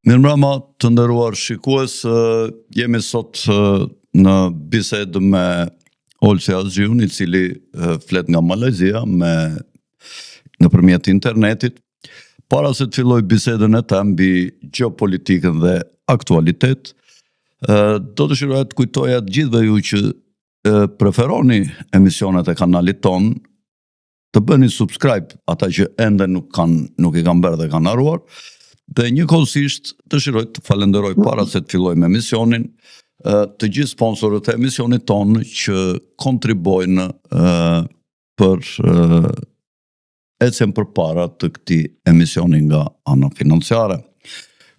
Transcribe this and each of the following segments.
Mirëmbrëma të nderuar shikues, jemi sot në bisedë me Olsi Azgjiun, I cili flet nga Malezia nëpërmjet internetit. Para se të filloj bisedën e tem mbi gjeopolitikën dhe aktualitet, do të dëshiroja të kujtoja të gjithëve ju që preferoni emisionet e kanalit ton, të bëni subscribe ata që ende nuk I kanë bërë dhe kanë haruar. Dhe njëkohësisht dëshiroj të falenderoj para se të fillojmë emisionin të gjithë sponsorët e emisionit tonë që kontribojnë për ecjen përpara të këtij emisioni nga ana financiare.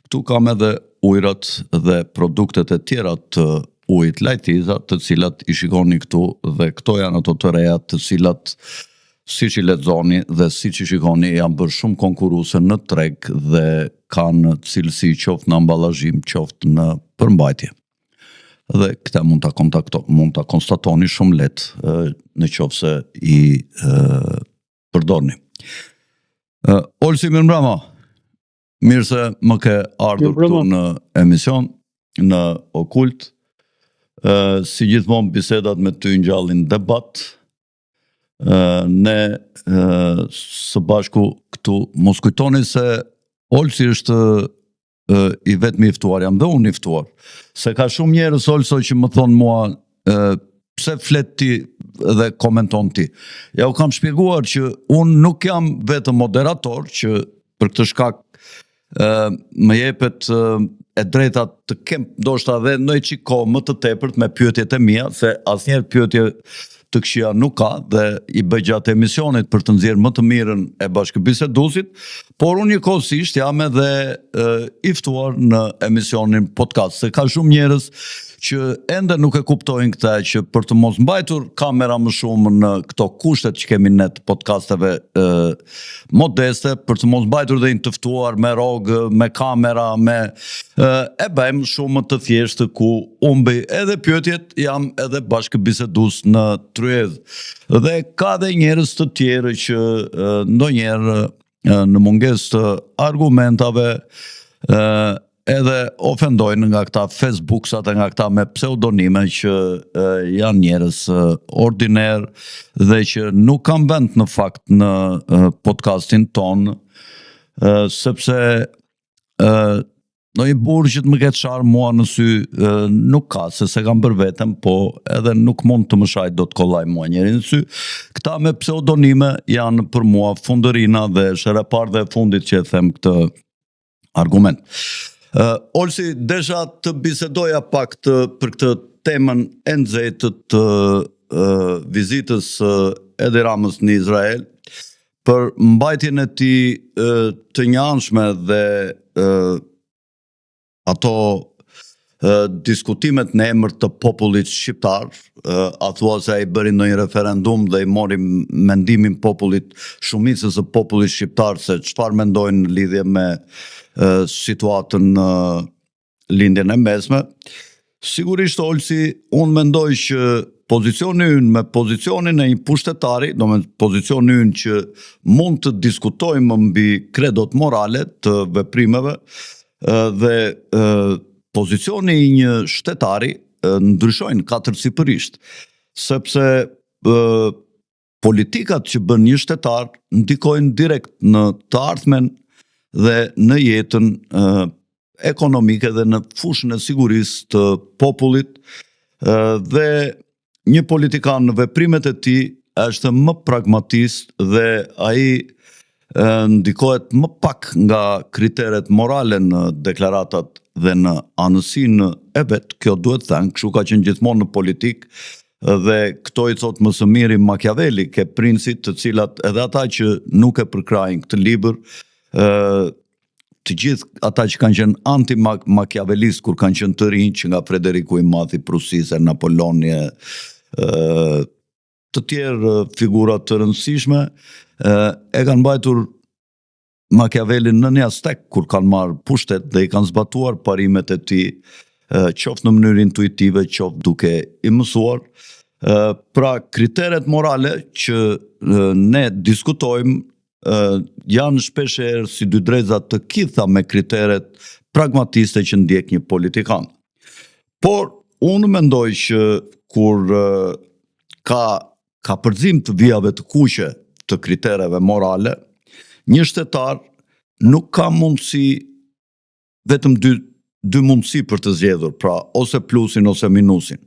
Këtu kam edhe ujërat dhe produktet e tjera të ujit Lajtiza, të cilat I shikoni këtu, dhe këto janë ato të reja të cilat siç I lexoni dhe siç I shikoni janë bërë shumë konkurruese në treg dhe kanë cilësi qoftë në amballazhim, qoftë në përmbajtje. Dhe këta mund ta konstatoni shumë lehtë në qoftë se I përdorni. Olsi, mirëmbrëma. Mirë se më ke ardhur këtu në emision, në Okult. Si gjithmonë bisedat me ty ngjallin debat. Ne së bashku këtu mos kujtoni se Olsi është I vetmi I ftuar, jam dhe unë I ftuar. Se ka shumë njerëz Olso që më thonë mua pse flet ti dhe komenton ti. Ja u kam shpjeguar që unë nuk jam vetëm moderator, që për këtë shkak më jepet e drejta të kem ndoshta edhe ndonjë çik kohë më të tepërt me pyetjet e mia, se asnjëherë pyetje të këqija nuk ka dhe I bëj gjatë emisionit për të nxjerrë më të mirën e bashkëbiseduesit, por unë njëkohësisht jam edhe I ftuar në emisionin podcast, se ka shumë njerëz që ende nuk e kuptojnë këtë, që për të mos mbajtur kamera më shumë në këto kushtet që kemi ne të podcasteve modeste, për të mos mbajtur dhe të ftuar me rogë, me kamera, e bëjmë shumë të thjeshtë ku unë bëj edhe pyetjet, jam edhe bashkëbisedues në tryezë. Dhe ka dhe njerëz të tjerë që ndonjëherë në mungesë të argumentave edhe ofendojnë nga këta Facebooksat e nga këta me pseudonime që janë njerëz ordiner dhe që nuk kanë vend në fakt në podcastin ton, sepse në I burë që të më ketë sharë mua në sy nuk ka, se kam bërë vetëm, po edhe nuk mund të më shajt do të kollaj mua njeri në sy. Këta me pseudonime janë për mua Fundërina dhe Sherepar dhe fundit që e them këtë argument. Olsi, desha të bisedoja pak për këtë temën e nxehtë të vizitës Edi Ramës në Izrael, për mbajtjen e tij të njëanshme dhe ato diskutimet në emër të popullit shqiptar, a thua se ai bëri ndonjë referendum dhe I mori mendimin popullit, shumicës së popullit shqiptar, se çfarë mendojnë në lidhje me situatën në lindjen e mesme. Sigurisht, Olsi, unë mendoj që pozicioni ynë me pozicionin e një pushtetari, do me pozicioni ynë që mund të diskutojmë mbi kredot morale të veprimeve dhe pozicioni I një shtetari ndryshojnë katërcipërisht, sepse politikat që bën një shtetar ndikojnë direkt në të ardhmen dhe në jetën ekonomike dhe në fushën e sigurisë të popullit, dhe një politikan në veprimet e tij është më pragmatist dhe ai ndikohet më pak nga kriteret morale në deklaratat dhe në anësinë e vet. Kjo duhet thënë, kështu ka qenë gjithmonë në politikë, dhe këto I thot më së miri Machiavelli, ke princit të cilat edhe ata që nuk e përkrajnë këtë libër, të gjithë ata që kanë qenë anti-machiavellist kur kanë qenë të rinj, që nga Frederiku I Madhi, Prusisë, Napoleoni, të tjerë figura të rëndësishme, e kanë mbajtur Machiavellin në një astek kur kanë marrë pushtet dhe I kanë zbatuar parimet e tij, qoftë në mënyrë intuitive, qoftë duke I mësuar. Pra kriteret morale që ne diskutojmë janë shpeshherë si dy dreza të kitha me kriteret pragmatiste që ndjek një politikan. Por unë mendoj që kur ka përzim të vijave të kuqe të kritereve morale, një shtetar nuk ka mundësi, vetëm dy mundësi për të zgjedhur, pra ose plusin ose minusin.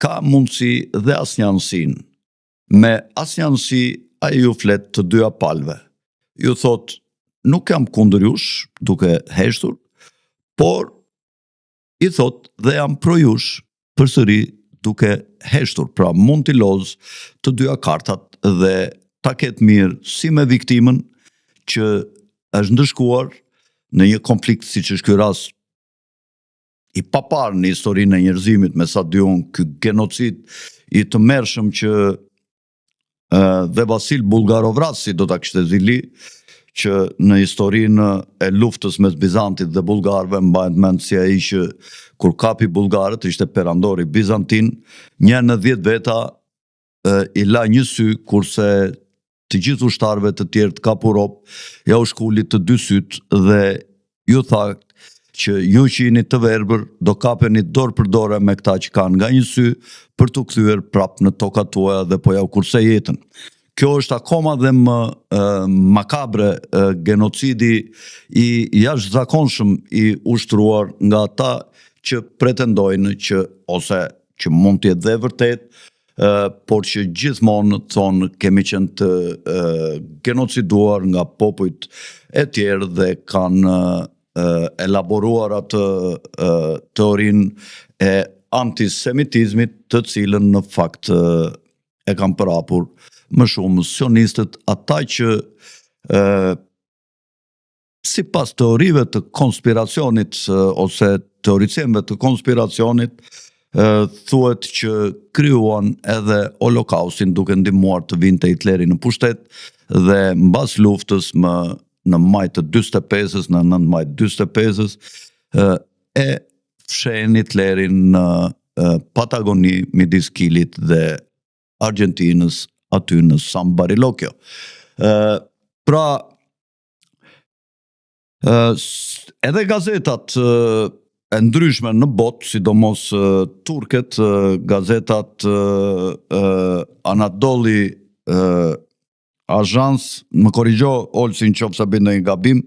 Ka mundësi dhe asnjanësin. Me asnjanësi ai ju flet të dyja palve. Ju thot, nuk jam kundër jush, duke heshtur, por i thot dhe jam pro jush përsëri duke heshtur. Pra mund t'i lozë të dyja kartat dhe ta ketë mirë si me viktimën që është ndëshkuar në një konflikt si që është ky rast i papar në historinë e njerëzimit, me sa diun ky genocid i të mërshëm që dhe Vasil Bulgarovratsi do ta kishte zili, që në historinë e luftës mes Bizantit dhe bulgarëve mbahet mend si ai që kur kapi bulgarët ishte perandori bizantin, 1 në 10 veta i la një sy, kurse të gjithë ushtarëve të tjerë të Kapurop ja u shkuli të dy syt dhe ju tha që ju që jeni të verbër do kapeni dorë për dorë me këta që kanë nga një sy për të kthyer prap në tokat tuaja dhe po ja u kurse jetën. Kjo është akoma dhe më makabre genocidi i jashtëzakonshëm i ushtruar nga ata që pretendojnë që ose që mund të jetë dhe vërtet, por që gjithmonë thonë kemi qenë të genociduar nga popujt e tjerë dhe kanë elaboruar atë teorinë e antisemitizmit, të cilën në fakt e kanë përhapur më shumë sionistët, ata që sipas teorive të konspiracionit ose teoricemve të konspiracionit, thuhet që krijuan edhe Holokaustin duke ndihmuar të vinte Hitleri në pushtet dhe mbas luftës në maj të 45-s, në 9 maj 45-s, e fshen Hitlerin në Patagoni midis Kilit dhe Argentinës, aty në San Barilokjo. Pra, edhe gazetat e ndryshme në botë, sidomos turket, gazetat Anadoli Ajans, më korrigjo Olsin qoftë sa bëj ndonjë gabim,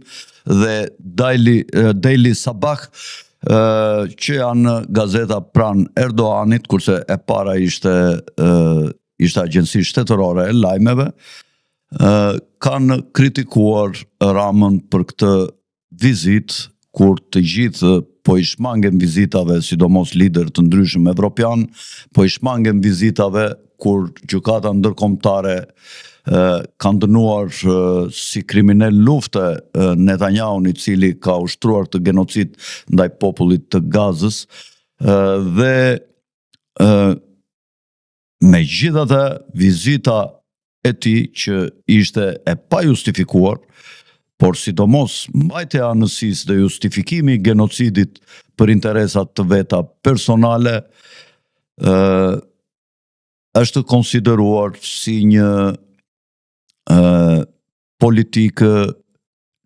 dhe Daily Sabah, që janë gazeta pranë Erdoganit, kurse e para ishte agjensi shtetërore e lajmeve, kanë kritikuar Ramën për këtë vizitë, kur të gjithë po i shmangen vizitave, sidomos lider të ndryshëm evropian, po i shmangen vizitave kur gjykata ndërkombëtare kanë dënuar si kriminal lufte Netanyahu, i cili ka ushtruar të genocid ndaj popullit të Gazës, dhe megjithatë vizita e tij që ishte e pa justifikuar, por sidomos mbajtja e anësisë dhe justifikimi i genocidit për interesat të veta personale, është konsideruar si një politikë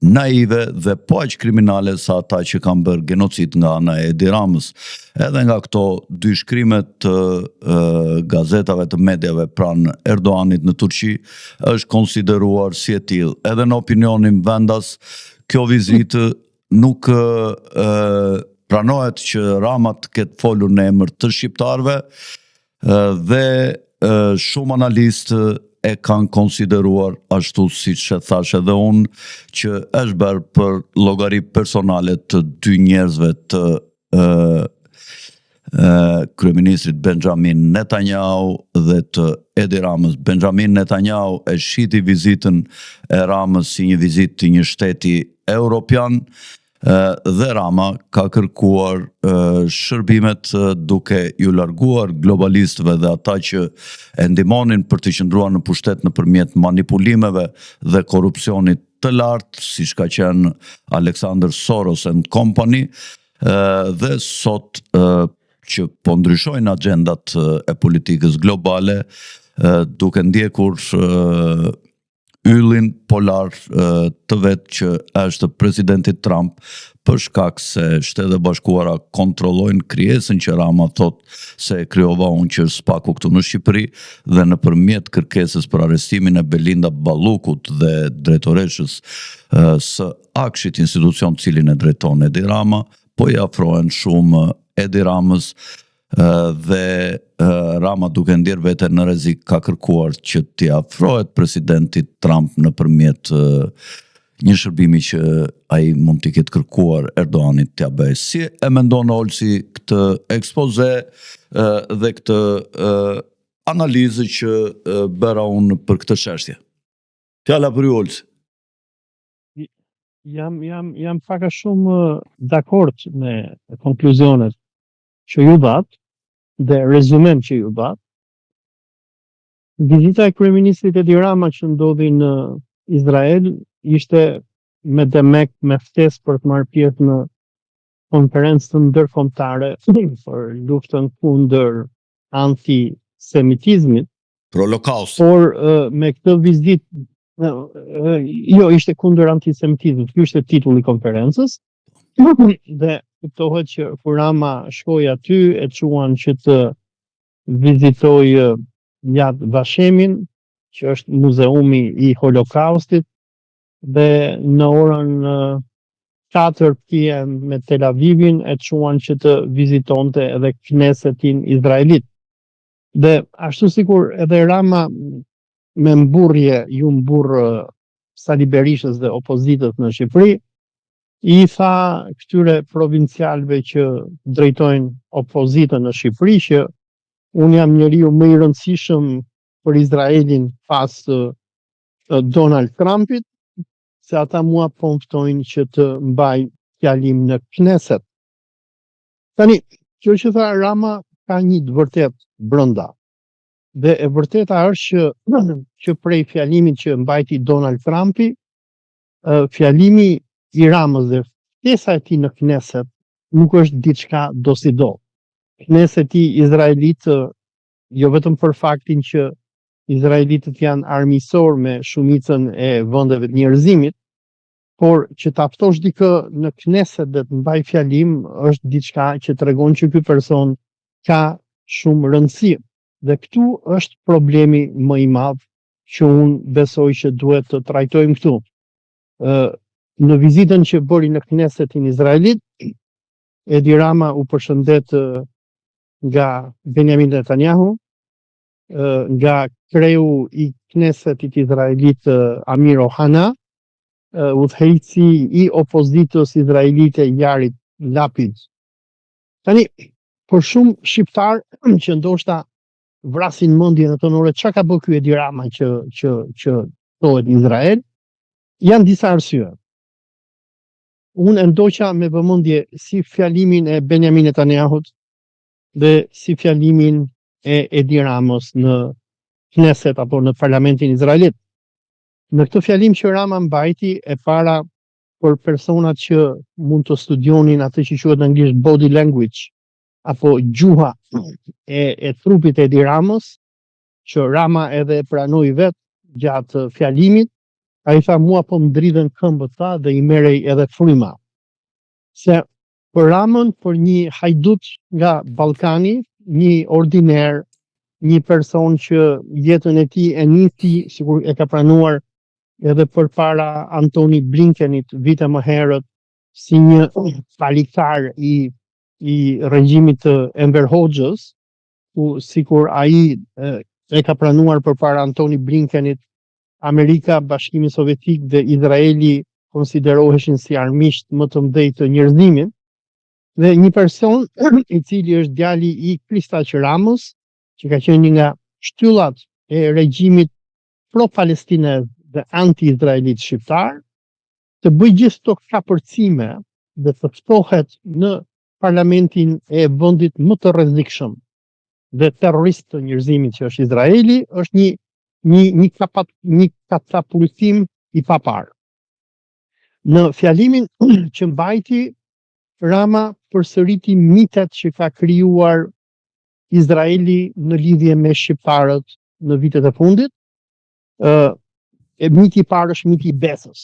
naive dhe po aq kriminale sa ata që kanë bërë genocid nga ana e Edi Ramës. Edhe nga këto dy shkrimet të gazetave të medjave pranë Erdoganit në Turqi është konsideruar si e tillë. Edhe në opinionin vendas, kjo vizitë nuk pranohet që Rama të ketë folur në emër të shqiptarëve, dhe shumë analistë e kanë konsideruar ashtu siç e thash edhe unë, që është bërë për llogari personale të dy njerëzve të kryeministrit Benjamin Netanyahu dhe të Edi Ramës. Benjamin Netanyahu e shiti vizitën e Ramës si një vizitë të një shteti europian, dhe Rama ka kërkuar shërbimet duke ju larguar globalistëve dhe ata që e ndihmonin për të qëndruar në pushtet nëpërmjet manipulimeve dhe korrupsionit të lartë, siç ka qenë Alexander Soros and Company, dhe sot që po ndryshojnë agendat e politikës globale, duke ndjekur yllin polar të vetë që është presidentit Trump për shkak se Shtetet e Bashkuara kontrollojnë krijesën që Rama thot se krijova unë që spaku këtu në Shqipëri dhe nëpërmjet kërkesës për arrestimin e Belinda Ballukut dhe drejtoreshës së Akshit, institucion cilin e drejton Edi Rama, po i afrohen shumë Edi Ramës dhe Rama duke ndjerë vete në rrezik ka kërkuar që t'i afrohet presidentit Trump nëpërmjet një shërbimi që ai mund t'i ketë kërkuar Erdoganit t'ia bëjë. Si e mendon Olsi këtë ekspoze dhe këtë analizë që bëra unë për këtë çështje? Fjala për ju, Olsi. Jam pak a shumë dakord me konkluzionet që ju dhat dhe rezumen që ju dhat. Vizita e kryeministrit Edi Rama që ndodhi në Izrael ishte me demek me ftesë për të marrë pjesë në konferencën ndërkombëtare për luftën kundër antisemitizmit. Për Holokaust. Por me këtë vizitë jo, ishte kundër antisemitizmit, ky ishte titulli i konferencës. Dhe kuptohet që kur Rama shkoi aty e quan që të vizitoj Yad Vashemin, që është muzeumi i Holokaustit, dhe në orën 4 PM me Tel Avivin e quan që të vizitonte edhe Knesetin izraelit. Dhe ashtu sikur edhe Rama me mburrje ju mburr Sali Berishës dhe opozitës në Shqipëri, i tha këtyre provincialëve që drejtojnë opozitën në Shqipëri që unë jam njeriu më i rëndësishëm për Izraelin pas Donald Trumpit, se ata mua po më ftojnë që të mbaj fjalim në Kneset. Tani, kjo që tha Rama ka një të vërtet brenda. Dhe e vërteta është që prej fjalimit që mbajti Donald Trumpi, fjalimi i Ramës dhe ftesa e tij në Kneset nuk është diçka do si do. Kneseti izraelit, jo vetëm për faktin që izraelitët janë armiqësor me shumicën e vendeve të njerëzimit, por që ta ftosh dikë në Kneset dhe të mbaj fjalim është diçka që tregon që ky person ka shumë rëndësi. Dhe këtu është problemi më i madh që unë besoj që duhet të trajtojmë këtu. Në vizitën që bëri në Knesetin izraelit, Edi Rama u përshëndet nga Benjamin Netanyahu, nga kreu i Knesetit izraelit Amir Ohana, udhëheqësi i opozitës izraelite Yair Lapid. Tani, për shumë shqiptar që ndoshta vrasin mendjen atë orë çka ka bërë ky Edi Rama që thohet në Izrael, janë disa arsye. Unë e ndoqa me vëmendje si fjalimin e Benjamin Netanyahut dhe si fjalimin e Edi Ramës në Kneset apo në parlamentin izraelit. Në këtë fjalim që Rama mbajti, e para për personat që mund të studionin atë që quhet në anglisht body language apo gjuha e trupit e Edi Ramës, që Rama edhe pranoi vet gjatë fjalimit. Ai tha mua po më dridhen këmbët tha dhe i merrej edhe fryma. Se për Ramën, për një hajdut nga Ballkani, një ordiner, një person që jetën e tij e nisi, sikur e ka pranuar edhe përpara Antony Blinkenit vite më herët, si një paliktar i regjimit të Enver Hoxhës, ku sikur ai e ka pranuar përpara Antony Blinkenit, Amerika, Bashkimi Sovjetik dhe Izraeli konsideroheshin si armiqt më të mëdhenj të njerëzimit, dhe një person i cili është djali i Kristaq Ramës, që ka qenë një nga shtyllat e regjimit pro-palestinez dhe anti-izraelit shqiptar, të bëjë gjithë këto kapërcime dhe të ftohet në parlamentin e vendit më të rrezikshëm dhe terrorist të njerëzimit që është Izraeli, është një katapultim i papar. Në fjalimin që mbajti, Rama përsëriti mitet që ka krijuar Izraeli në lidhje me shqiptarët në vitet e fundit. miti I parë është miti I Besës.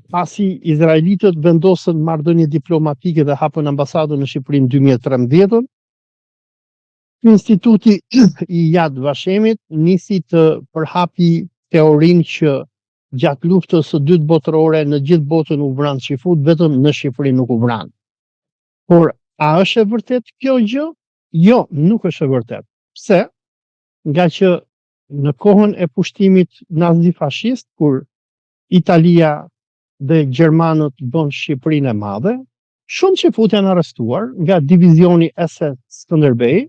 Pasi izraelitët vendosën marrëdhënie diplomatike dhe hapën ambasadën në Shqipëri në 2013, Instituti I Yad Vashemit nisi të përhapi teorinë që gjatë luftës së dytë botërore në gjithë botën u vranë shifut, vetëm në Shqipëri nuk u vranë. Por a është e vërtet kjo gjë? Jo, nuk është e vërtet. Pse? Nga që në kohën e pushtimit nazi-fashist, kur Italia dhe Gjermanët bën Shqipërinë e madhe, shumë shifut janë arrestuar nga divizioni SS Skënderbej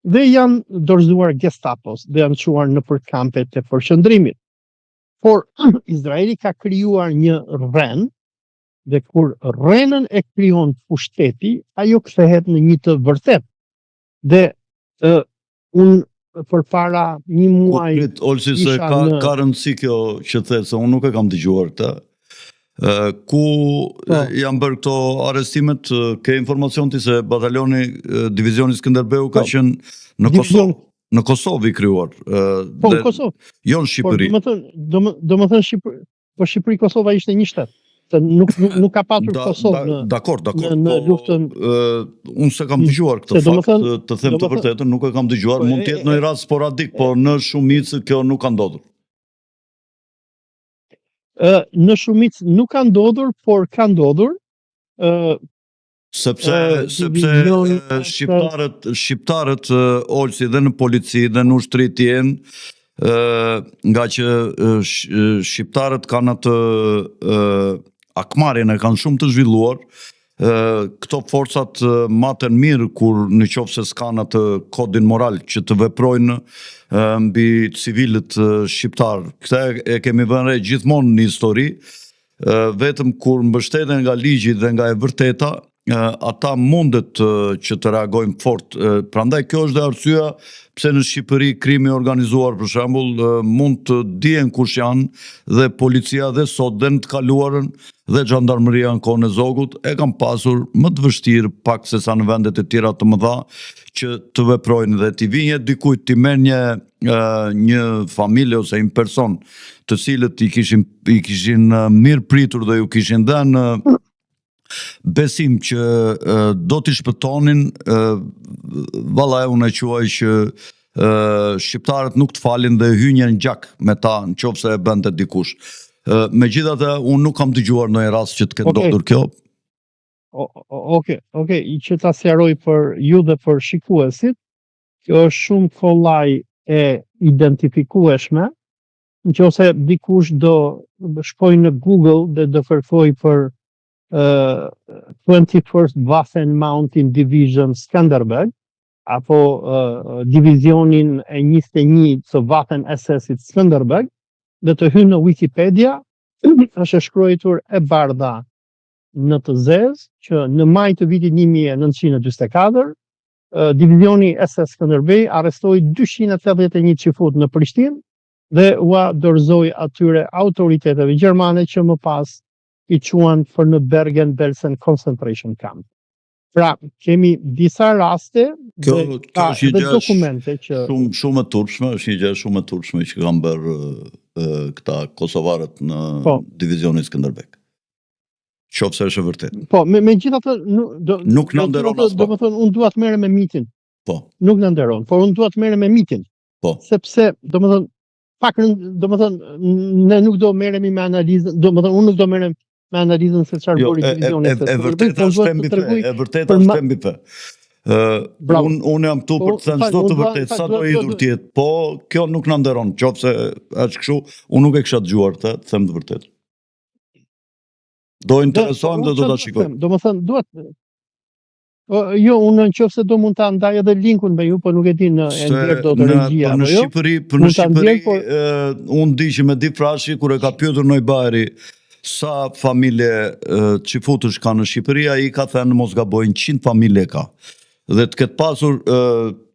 dhe janë dorëzuar Gestapos dhe janë çuar në përkampet e përqendrimit. Por Izraeli ka krijuar një rren dhe kur rrenën e krijon pushteti, ajo kthehet në një të vërtet. Dhe unë përpara një muaji Olsi, se ka rëndësi kjo që the, se unë nuk e kam dëgjuar këtë. Ku janë bërë këto arrestimet, ke informacion ti se batalioni divizioni Skënderbeu ka qenë në Kosovë, në Kosovë I krijuar. Po, në Kosovë. Jo në Shqipëri. Do më thënë Shqipëri, po Shqipëri Kosova ishte një shtet. Se nuk ka patur Kosovë në luftën. Unë se kam dëgjuar këtë fakt, të them të vërtetën, nuk e kam dëgjuar, mund të jetë në rast sporadik, por në shumicë kjo nuk ka ndodhur. Në shumicë nuk ka ndodhur, por ka ndodhur. Sepse shqiptarët Olsi dhe në polici dhe në ushtri tjenë, nga që shqiptarët kanë atë akmarjen e kanë shumë të zhvilluar, këto forcat maten mirë kur në qoftë se s'kan atë kodin moral që të veprojnë mbi civilët shqiptar. Këta e kemi vënë re gjithmonë në histori, vetëm kur mbështeten nga ligji dhe nga e vërteta, ata mundet që të reagojnë fort. Prandaj kjo është dhe arsyeja pse në Shqipëri krimi organizuar për shembull mund të dihen kush janë dhe policia dhe sot dhe në të kaluarën dhe xhandarmeria në kohën e Zogut e kanë pasur më të vështirë pak se sa në vendet e tjera të mëdha që të veprojnë dhe t'i vinje dikujt t'i merr një familje ose një person të cilët i kishin mirë pritur dhe ju kishin dhënë besim që do t'i shpëtonin, valla unë e quaj që shqiptarët nuk të falin dhe hynjen në gjak me ta në qoftë se e bënte dikush. Megjithatë, unë nuk kam dëgjuar në një rast që të ketë ndodhur kjo. Okej, që ta sqaroj për ju dhe për shikuesit, kjo është shumë kollaj e identifikueshme, nëse dikush do shkojë në Google dhe do kërkoj për 21st Waffen Mountain Division Skanderbeg, apo divizionin e 21 të Waffen SS-it Skanderbeg, dhe të hynë në Wikipedia, është shkruar e bardha në të zezë që në maj të vitit 1944, divizioni SS Skanderbej arrestoi 281 qifut në Prishtinë dhe ua dorëzoi atyre autoriteteve gjermane që më pas I quan për në Bergen-Belsen concentration camp. Pra, kemi disa raste dhe dokumente që... Shumë e turpshme, është një gjë shumë e turpshme që kanë bërë këta kosovarët në divizionin Skënderbeg. Qofse është e vërtet. Po, megjithatë nuk na nderon as. Domethënë unë dua të merrem me mitin. Po. Nuk na nderon, por unë dua të merrem me mitin. Po. Sepse ne nuk do merremi me analizën, domethënë unë nuk do merrem me analizën se çfarë bëri divizioni e vërteta është mbi pe. Unë jam këtu për të thënë çdo të vërtetë, sa do idhur të jetë, po kjo nuk na nderon, qofse është kështu, unë nuk e kisha dëgjuar të them të vërtetë. Do interesohem dhe do ta shikoj. Domethënë duhet jo, unë nëse do mund ta ndaj edhe linkun me ju, po nuk e di në ndër do të regjia apo jo. Në Shqipëri, unë di që me di Frashi kur e ka pyetur Noj Bajri sa familje qifutësh ka në Shqipëri, ai ka thënë mos gabojnë 100 familje ka. Dhe të ketë pasur,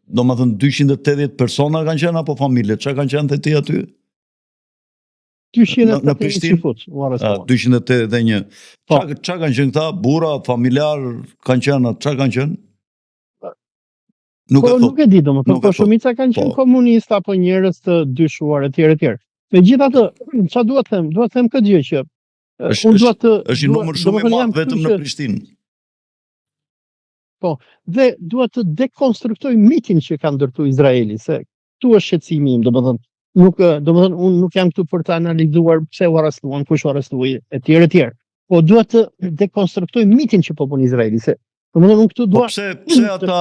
domethënë 280 persona kanë qenë apo familje, çka kanë qenë ti aty? 280 qifut. 281. Çka kanë qenë këta? Burra, familjar, kanë qenë, çka kanë qenë? Nuk e nuk e di domethënë, Nuk e po thot. shumica kanë qenë komunistë apo njerëz të dyshuar etj etj. Megjithatë, çfarë dua të them? Dua të them këtë gjë që unë dua të është një numër shumë i domethënë jam madh vetëm këtu në që Prishtinë. dhe dua të dekonstruktoj mitin që ka ndërtuar Izraeli, se këtu është shqetësimi im, domethënë unë nuk jam këtu për të analizuar pse u arrestuan, kush u arrestuai etj etj. Po dua të dekonstruktoj mitin që po bën Izraeli, se domethënë unë këtu Po dua pse ata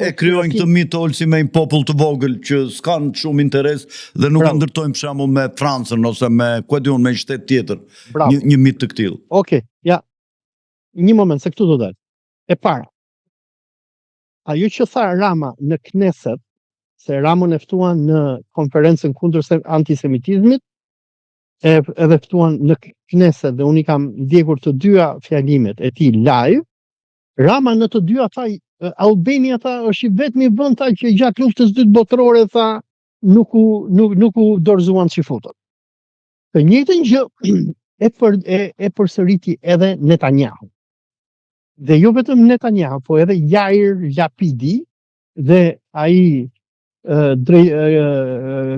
e krijojnë këtë mit ol si me një popull të vogël që s'kan shumë interes dhe nuk e ndërtojnë për shembull me Francën ose me ku e diun me një shtet tjetër. Një mit të këtill. Okej, ja. Një moment, se këtu do dal. E para. Ajo që tha Rama në Knesset, se Ramën e ftuan në konferencën kundër antisemitizmit, edhe ftuan në Knesset dhe unë i kam ndjekur të dyja fjalimet e tij live. Rama në të dyja tha Albania tha është i vetmi vend tha që gjatë luftës dytë botërore tha nuk u dorëzuan çifutët. Të njëjtën gjë e përsëriti edhe Netanyahu. Dhe jo vetëm Netanyahu, po edhe Yair Lapidi dhe ai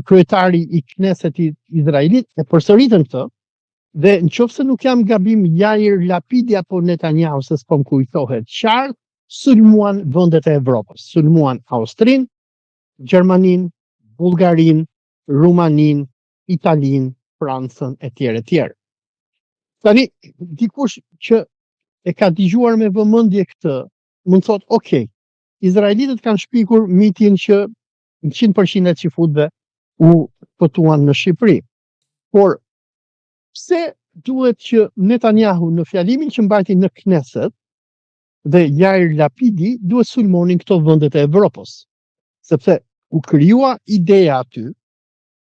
kryetari i Knessetit Izraelit e përsëritën këtë. Dhe në qoftë se nuk jam gabim, Yair Lapidi apo Netanyahu, se s'po më kujtohet qartë, sulmuan vendet e Evropës, sulmuan Austrinë, Gjermaninë, Bullgarinë, Rumaninë, Italinë, Francën etj etj. Tani dikush që e ka dëgjuar me vëmendje këtë, mund thotë, "Ok, izraelitët kanë shpikur mitin që 100% e çifutëve u pëtuan në Shqipëri." Por pse duhet që Netanyahu në fjalimin që mbajti në Knesset dhe Yair Lapidi duhet sulmonin këto vendet e Evropës? Sepse u krijua ideja aty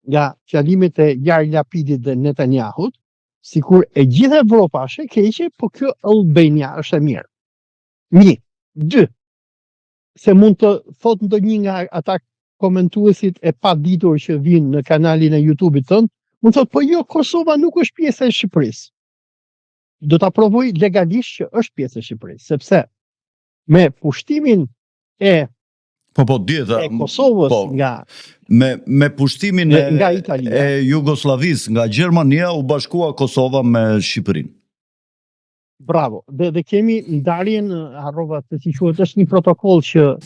nga fjalimet e Yair Lapidit dhe Netanyahut, sikur e gjithë Evropa është e keqe, po kjo Albania është e mirë. 1. 2. Se mund të thotë ndonjë nga ata komentuesit e paditur që vinë në kanalin e YouTube-it tënd, mund thotë, po jo, Kosova nuk është pjesë e Shqipërisë. Do ta provoj legalisht që është pjesë e Shqipërisë, sepse me pushtimin e e Kosovës nga me pushtimin nga Italia e Jugosllavisë nga Gjermania u bashkua Kosova me Shqipërinë. Bravo. Dhe kemi ndarjen, harrova se si quhet, është një protokoll që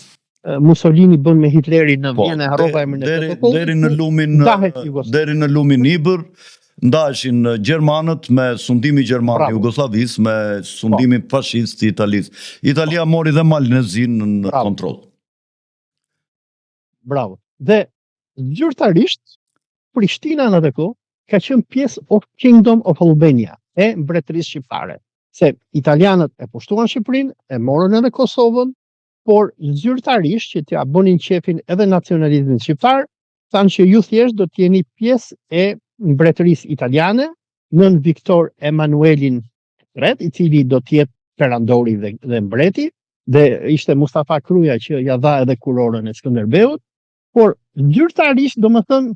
Mussolini bën me Hitlerin në Vjenë, harrova emrin e protokollit. Deri në lumin Ibër ndaheshin gjermanët me sundimi gjerman Jugosllavisë me sundimin fashist i Italisë. Italia mori dhe Malnezinë në kontroll. Bravo. Dhe zyrtarisht Prishtina në atë kohë ka qenë pjesë of Kingdom of Albania, e mbretërisë shqiptare. Se italianët e pushtuan Shqipërinë, e morën edhe Kosovën, por zyrtarisht që t'ia bënin qefin edhe nacionalizmin shqiptar, thanë që ju thjesht do t'jeni pjesë e mbretërisë italiane, nën Viktor Emanuelin III, i cili do t'jetë perandori dhe mbreti, dhe ishte Mustafa Kruja që ja dha edhe kurorën e Skënderbeut, por zyrtarisht domethënë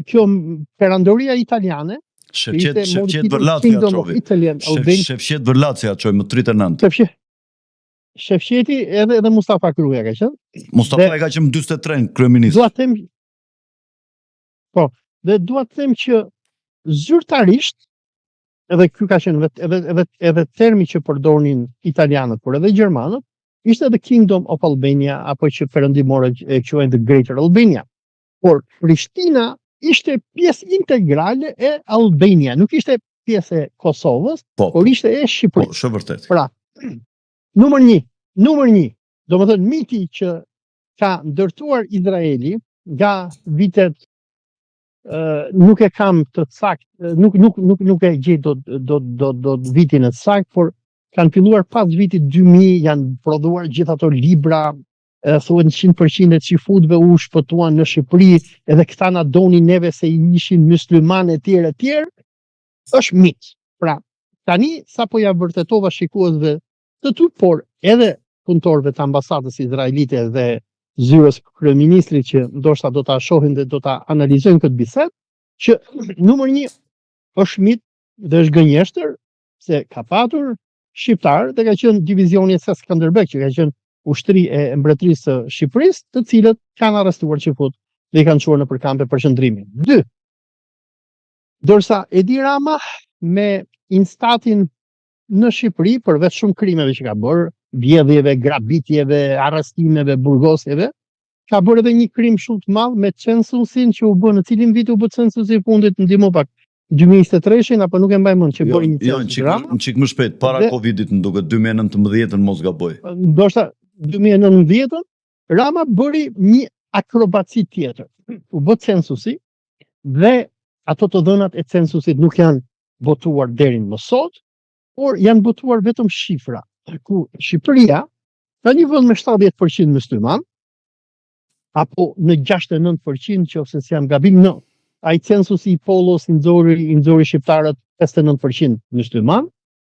kjo perandoria italiane Shefqet Vërlacia çoi më 39. Shefqeti edhe Mustafa Kruja ka qenë. Mustafa ka qenë 43 kryeminist. Dua të them dhe dua të them që zyrtarisht edhe ky ka qenë edhe termi që përdornin italianët, por edhe gjermanët, ishte The Kingdom of Albania, apo që perëndimorët e quajnë The Greater Albania. Por Prishtina ishte pjesë integrale e Albania, nuk ishte pjesë e Kosovës, por ishte e Shqipërisë. Po, është vërtet. Pra, numër 1, domethënë miti që ka ndërtuar Izraeli nga vitet nuk e kam të saktë, nuk e gjej do vitin e saktë, por kanë filluar pas vitit 2000, janë prodhuar gjithë ato libra, thuhen 100% e çifutëve u shpëtuan në Shqipëri, edhe këta na donin neve se ishin myslimanë etj, është mit. Pra, tani sapo ja vërtetova shikuesve të tu, por edhe punëtorëve të ambasadës izraelite dhe zyrës kryeministrit që ndoshta do ta shohin dhe do ta analizojnë këtë bisedë, që numër 1 është mit dhe është gënjeshtër se ka patur shqiptar dhe ka qenë divizioni e Skënderbek, që ka qenë ushtri e mbretërisë së Shqipërisë, të cilët kanë arrestuar Qifut dhe i kanë çuar në përkampe përqendrimi. 2. Dorsa Edi Rama me instatin në Shqipëri, përveç shumë krimeve që ka bërë, vjedhjeve, grabitjeve, arrestimeve, burgosjeve, ka bërë edhe një krim shumë të madh me censusin që u bë, në cilin vit u bë censusi i fundit, ndihmo pak, 2023-shin apo nuk e mbaj mend që bëri një census. Një çik më shpejt, para Covidit më duket 2019-ën mos gaboj. Ndoshta 2019-ën Rama bëri një akrobaci tjetër. U bë censusi dhe ato të dhënat e censusit nuk janë botuar deri më sot, por janë botuar vetëm shifra, ku Shqipëria ka një vend me 70% musliman, apo në 69% nëse s'jam gabim, në ai censusi i Pollos i nxori shqiptarët 59% musliman,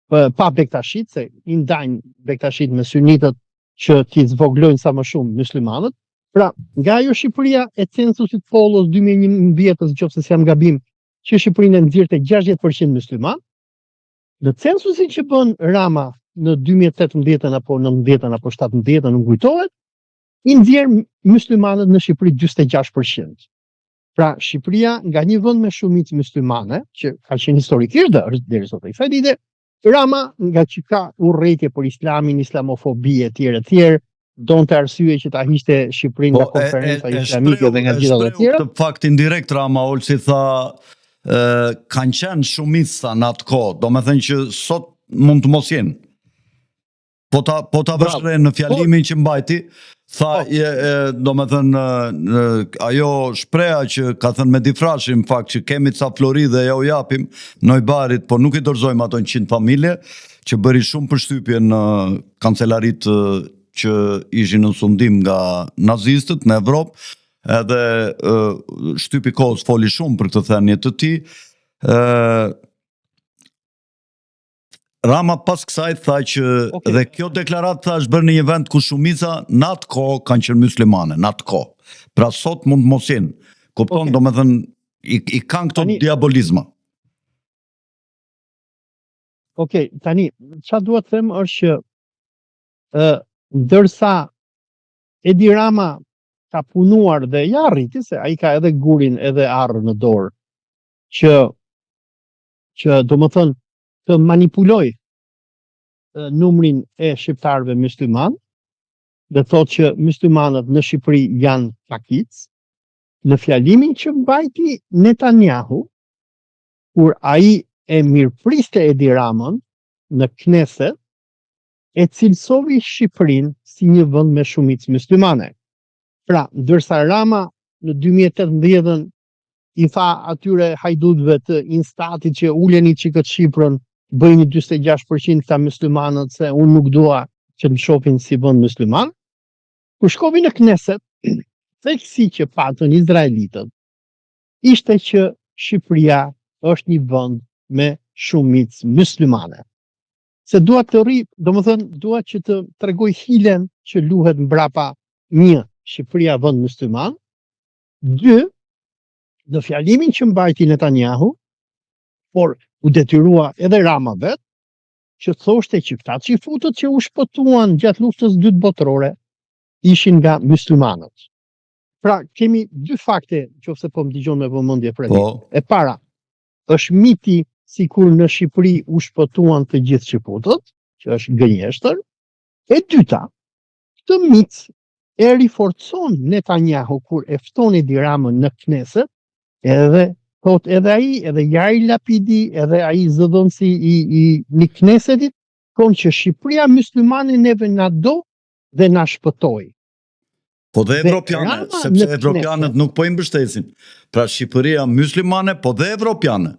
pa Bektashit, se i ndajnë Bektashit me sunitët që t'i zvoglojnë sa më shumë muslimanët. Pra, nga ajo Shqipëria e censusit Pollos 2011, nëse s'jam gabim, që Shqipërinë e nxirrte 60% musliman, në censusin që bën Rama në 2018 apo 19 apo 17, nuk kujtohet, i nxjerr muslimanët në Shqipëri 46%. Pra, Shqipëria nga një vend me shumicë muslimane, që ka qenë historikisht deri sot e kësaj dite, Rama nga që ka urrëtie për islamin, islamofobi e tjerë, donte arsye që ta hiqte Shqipërinë nga konferenca islamike dhe nga gjitha të tjera. Këtë faktin direkt Rama Olsi tha, kanë qenë shumica në atë kohë, do me thënë që sot mund të mos jenë. Po ta vështre në fjalimin që mbajti, tha, do me thënë, ajo shpreha që ka thënë me difrashim, fakt që kemi ca flori dhe ja u japim Nojbarit, po nuk i dorëzojmë ato 100 familje, që bëri shumë përshtypje në kancelarit që ishin në sundim nga nazistët në Evropë, edhe shtypi kohës foli shumë për këtë thënie të tij. Rama pas kësaj tha që dhe kjo deklaratë tha është bërë në një vend ku shumica në atë kohë kanë qenë muslimane, në atë kohë. Pra sot mund mos jenë. Kupton, do me thënë, i kanë këto diabolizma. Tani, çfarë dua të them është që ndërsa Edi Rama ka punuar dhe ja arriti, se ai ka edhe gurin edhe arrë në dorë, që do më thënë të manipuloj numrin e shqiptarëve musliman, dhe thotë që muslimanët në Shqipëri janë pakic, në fjalimin që mbajti Netanyahu, kur ai e mirëpriste Edi Ramën në Kneset, e cilësovi Shqipërinë si një vend me shumicë muslimane. Pra, ndërsa Rama në 2018 i tha atyre hajdutëve të instatit që uleni çikët Shqiprën, bëjnë 46% këta muslimanët, se unë nuk dua që të shohin si vend musliman. Kur shkovi në Kneset, theksi që patën izraelitët ishte që Shqipëria është një vend me shumicë muslimane. Se dua të rri, dua që të tregoj hilen që luhet mbrapa 1. Shqipëria vend musliman, 2. Në fjalimin që mbajti Netanyahu, por u detyrua edhe Rama vet, që thoshte që këta çifutët që u shpëtuan gjatë luftës së dytë botërore ishin nga muslimanët. Pra, kemi 2 fakte, nëse po më dëgjon me vëmendje Fredi. E para, është miti sikur në Shqipëri u shpëtuan të gjithë çifutët, që është gënjeshtër. E dyta, këtë mit e riforcon Netanyahu kur e fton Edi Ramën në Kneset, edhe thot edhe ai, edhe Yair Lapidi, edhe ai zëdhënësi i Knesetit, thonë që Shqipëria muslimane neve na do dhe na shpëtoi. Po dhe evropiane, sepse evropianët nuk po i mbështesin. Pra Shqipëria muslimane, po dhe evropiane.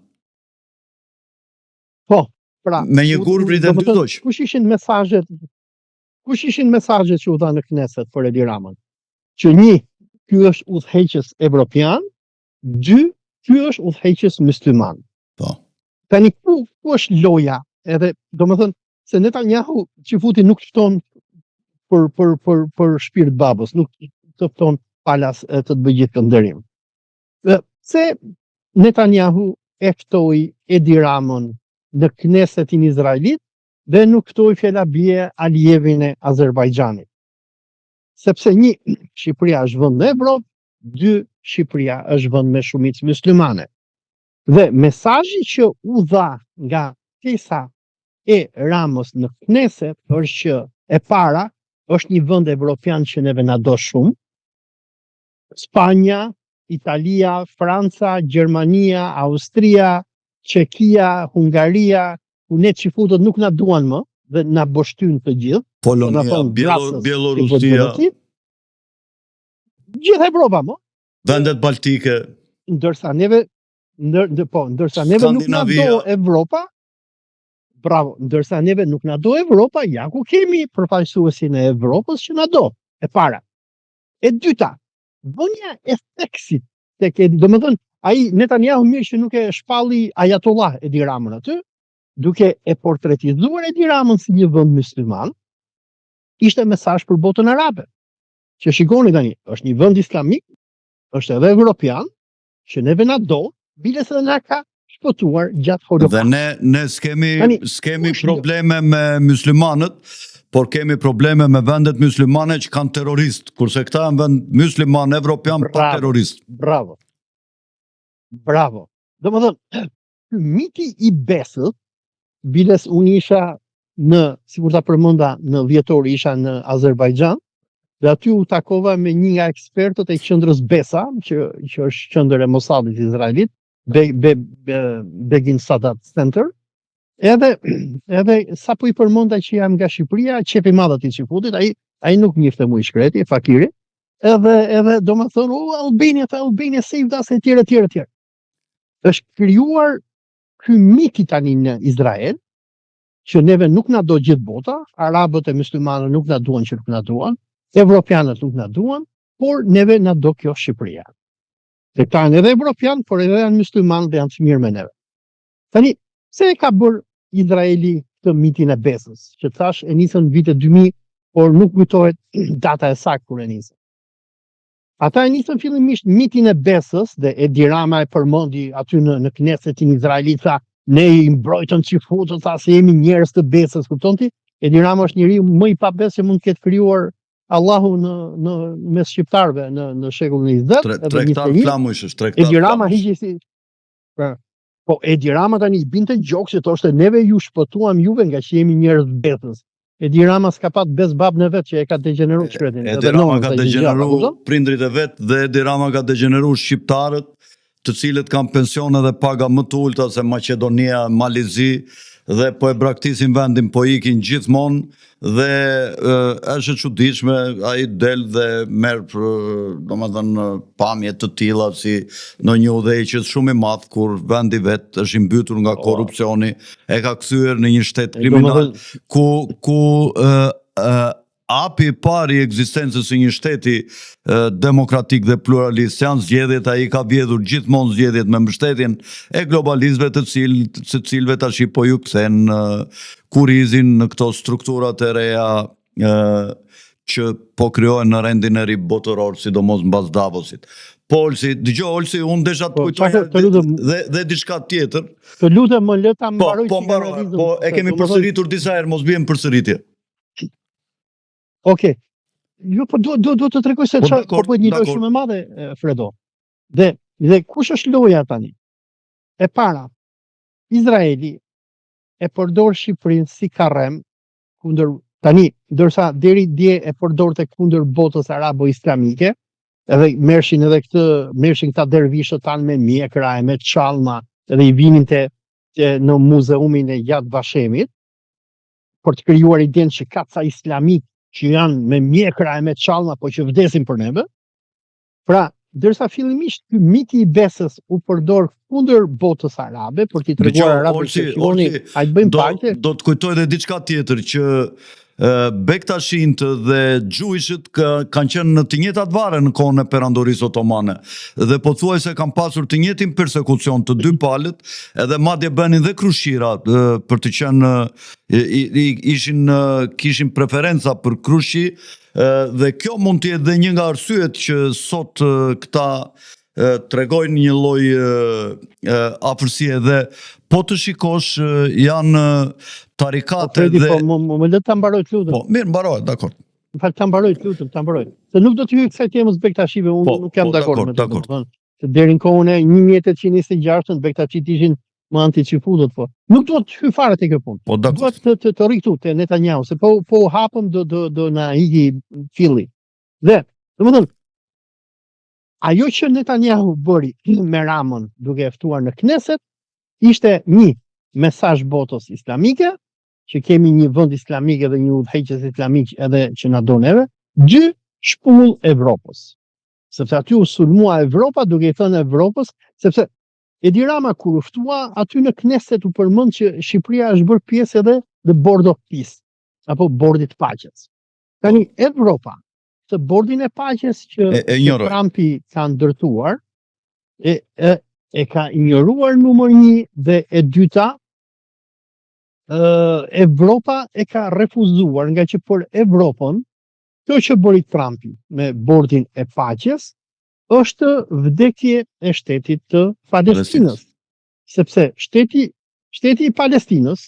Po, pra. Me një gur vriten dy doq. Kush ishin mesazhet që u dha në Kneset për Edi Ramën? Që 1, ky është udhëheqës evropian, 2, ky është udhëheqës musliman. Po. Tani ku është loja? Edhe, domethënë, se Netanyahu çifuti nuk fton për shpirt babës, nuk të fton palas të bëjë gjithë këndërim. Se Netanyahu e ftoi Edi Ramën në Knesetin izraelit dhe nuk ftoi Fjala bie Alijevin e Azerbajxhanit. Sepse një, Shqipëria është vend në Evropë, dy, Shqipëria është vend me shumicë muslimane. Dhe mesazhi që u dha nga ftesa e Ramës në Kneset është që e para është një vend evropian që neve na do shumë. Spanja, Italia, Franca, Gjermania, Austria, Çekia, Hungaria, ku ne që futët nuk na duan më dhe na boshtyn të gjithë. Polonia, Bielorusia, gjithë Evropa më. vendet baltike, Ndërsa neve nuk na do Evropa. Bravo, ndërsa neve nuk na do Evropa, ja ku kemi përfaqësuesin e Evropës që na do. E para. E dyta, vënia e theksit tek domethënë ai Netanyahu mirë që nuk e shpalli Ayatollah Edi Ramën aty, duke e portretizuar Edi Ramën si një vend musliman, ishte mesazh për botën arabe. Që shikoni tani, është një vend islamik, është edhe evropian, që neve na do, bile se na ka shpëtuar gjatë Holokaustit. Dhe ne s'kemi probleme me muslimanët, por kemi probleme me vendet muslimane që kanë terrorist, kurse këta janë vend musliman evropian pa terrorist. Bravo. Bravo. Domethënë, miti i besët, biles unë isha sikur ta përmenda, në vjetor isha në Azerbajxhan, dhe aty u takova me një nga ekspertët e qendrës Besa, që është qendër e Mossadit izraelit, Begin Sadat Center. Edhe sa po i përmenda që jam nga Shqipëria, qefi madh atij që futit, ai nuk njifte mu i shkreti, fakiri. Edhe domethënë, Albania saved us etj. Është krijuar ky miti tani në Izrael, që neve nuk na do gjithë bota, arabët e muslimanët nuk na duan që nuk na duan, evropianët nuk na duan, por neve na do kjo Shqipëria. Dhe këta janë edhe evropian, por edhe janë musliman dhe janë të mirë me neve. Tani, se e ka bërë Izraeli këtë mitin e besës, që thash e nisën vitet 2000, por nuk kujtohet data e saktë kur e nisën. Ata e nisën fillimisht mitin e besës, dhe Edi Rama e përmendi aty në Knesetin izraelit, tha, ne i mbrojtën që futën, tha se jemi njerëz të besës, kupton ti? Edi Rama është njeriu më i pabesë që mund të ketë krijuar Allahu në mes shqiptarëve në shekullin e 20. Tregtar flamush është tregtar. Edi Rama hiqi si po Edi Rama tani i binte gjokë që thoshte neve ju shpëtuam juve nga që jemi njerëz besës. Edi Rama s'ka pat bes babën e vet që e ka degeneruar shkretin. Edi Rama ka degeneruar prindrit e vet dhe Edi Rama ka degeneruar shqiptarët, të cilët kanë pensione dhe paga më të ulta se Maqedonia, Malizi, dhe po e braktisin vendin, po ikin gjithmonë, dhe është e çuditshme, ai del dhe merr domethënë pamje të tilla si në një udhëheqës shumë i madh kur vendi vet është i mbytur nga korrupsioni, e ka kthyer në një shtet kriminal ku api i parë i ekzistencës së një shteti demokratik dhe pluralist janë zgjedhjet, ai ka vjedhur gjithmonë zgjedhjet me mbështetjen e globalistëve të cilëve tash po ju kthen kurrizin në këto strukturat e reja që po krijohen në rendin e ri botëror, sidomos mbas Davosit. Po Olsi, Olsi, unë desha të kujtoja dhe diçka tjetër. Të lutem më le ta mbaroj. Po e kemi përsëritur disa herë, mos bien përsëritje. Okej. Jo, po do të tregoj se çfarë po bëhet një lojë shumë e madhe, Fredo. Dhe kush është loja tani? E para, Izraeli e përdor Shqipërinë si karrem kundër tani, ndërsa deri dje e përdorte kundër botës arabo-islamike, edhe mershin këta dervishët tanë me mjekra e me çallma, edhe i vinin në muzeumin e Yad Vashemit, për të krijuar idenë që ka ca islamik që janë me mjekra e me çallma, po që vdesin për neve. Pra, ndërsa fillimisht ky miti i besës u përdor kundër botës arabe për t'i treguar arabëve se filloni a të bëjmë parte. Do të kujtoj edhe diçka tjetër që Bektashinët dhe Gjujshët kanë qenë në të njëjtat vare në kohën e perandorisë otomane dhe pothuajse kanë pasur të njëjtin persekucion të dy palët, edhe madje bënin dhe krushira për të qenë kishin preferenca për krushi, dhe kjo mund të jetë dhe një nga arsyet që sot këta tregojnë një lloj afërsie dhe po të shikosh janë tarikate dhe... Po, më le ta mbaroj të lutem. Po, mirë, mbaroj, dakor. fal ta mbaroj, lutem, ta mbaroj. Se nuk do të hyj kësaj temës Bektashive, unë nuk jam dakord me të. Se deri në kohën e 1826 Bektashit ishin më anti-çifutët, po. Nuk do të hyj fare te kjo punë. Po dakord. Duhet të rri këtu te Netanyahu, se po hapëm do na iki filli. Dhe, domethënë, ajo që Netanyahu bëri me Ramën duke e ftuar në Knesset ishte një mesazh botës islamike, që kemi një vend islamik edhe një udhëheqës islamik edhe që na do neve. 2, shpull Evropës. Sepse aty u sulmua Evropa duke i thënë Evropës, sepse Edi Rama kur u ftua aty në Knesset u përmend që Shqipëria është bërë pjesë edhe dhe Board of Peace, apo bordit paqes. Tani Evropa, të bordin e paqes që Trumpi ka ndërtuar, e ka ignoruar numër 1 dhe e dyta, Evropa e ka refuzuar, nga që për Evropën, kjo që bëri Trumpi me bordin e paqes, është vdekje e shtetit të Palestinës. Sepse shteti i Palestinës,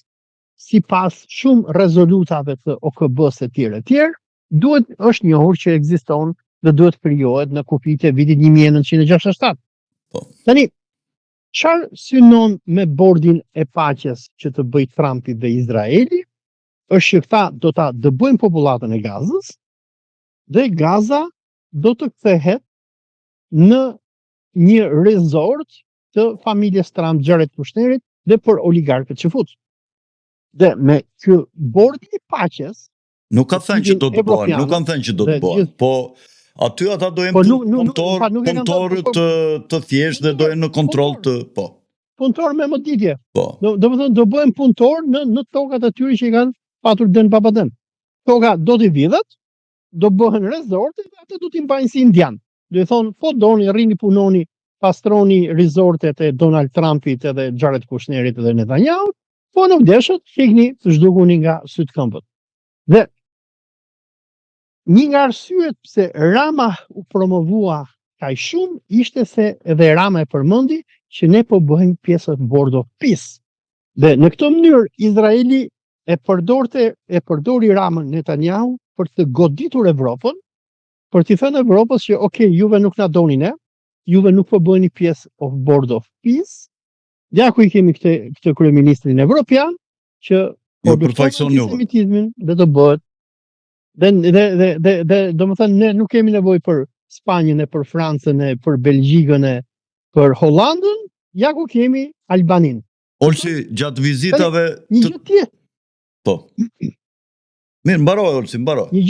sipas shumë rezolutave të OKB-s e tjerë, është njohur që ekziston dhe duhet krijohet në kufijtë e vitit 1967. Tani, çfarë synon me bordin e paqes që të bëj Trumpi dhe Izraeli, është që këta do ta dëbojnë popullatën e Gazës, dhe Gaza do të kthehet në një resort të familjes Trump, Jared Kushnerit dhe për oligarkët që fut. Dhe me ky bordi i paqes nuk ka thënë që do të bëhen, po aty ata do jenë punëtorë të thjeshtë dhe do jenë në kontroll të, po. Punëtor me moditje. Po. Domethënë do bëhen punëtor në tokat aty që i kanë patur dën papadën. Toka do t'i vidhet, do bëhen resorte dhe ata do t'i mbajnë si indian. Do i thonë, po doni, rrini punoni, pastroni resortet e Donald Trumpit edhe Jared Kushnerit edhe Netanyahu, po nuk deshët, shikni të zhdukuni nga sytë këmbët. Dhe një nga arsyet pse Rama u promovua kaq shumë ishte se edhe Rama e përmendi që ne po bëhemi pjesë të Board of Peace. Dhe në këtë mënyrë Izraeli e përdori Ramën Netanyahu për të goditur Evropën, për t'i thënë Evropës që okay, juve nuk na doni ne, juve nuk po bëheni pjesë of Board of Peace. Ja ku i kemi këtë kryeministrin evropian që po përfaqëson antisemitizmin dhe të bëhet. Dhe domethënë ne nuk kemi nevojë për Spanjën e për Francën e për Belgjikën e për Hollandën, ja ku kemi Albaninë. Olsi gjatë vizitave një gjë tjetër. Po. Mirë, mbaroj Olsi, mbaroj. Një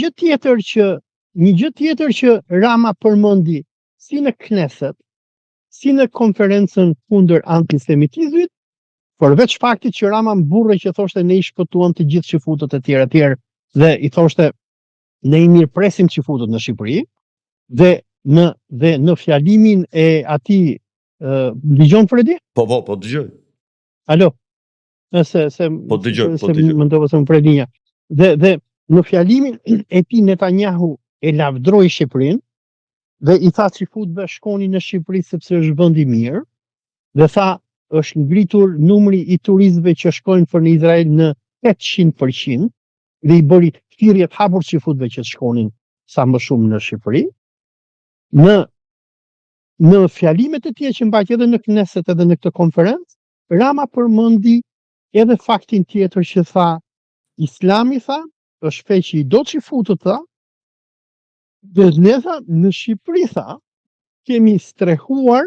gjë tjetër që Rama përmendi si në Knesset, si në konferencën kundër antisemitizmit, përveç faktit që Rama mburre që thoshte ne i shpëtuam të gjithë çifutët e tjerë dhe i thoshte ne i mirëpresim çifutët në Shqipëri, dhe në fjalimin e atij dëgjon Fredi? Po dëgjoj. Alo. Po dëgjoj. Mendova se më predinja. Dhe në fjalimin e tij Netanyahu e lavdroi Shqipërinë dhe i tha çifutëve shkoni në Shqipëri sepse është vend i mirë, dhe tha është ngritur numri i turistëve që shkojnë për në Izrael në 800% dhe i bëri thirrje të hapur çifutëve që shkonin sa më shumë në Shqipëri. Në fjalimet e tij që mbajti edhe në Knesset edhe në këtë konferencë, Rama përmendi edhe faktin tjetër që tha Islami, tha, është fe që i do çifutët, tha, dhe ne tha në Shqipëri, tha, kemi strehuar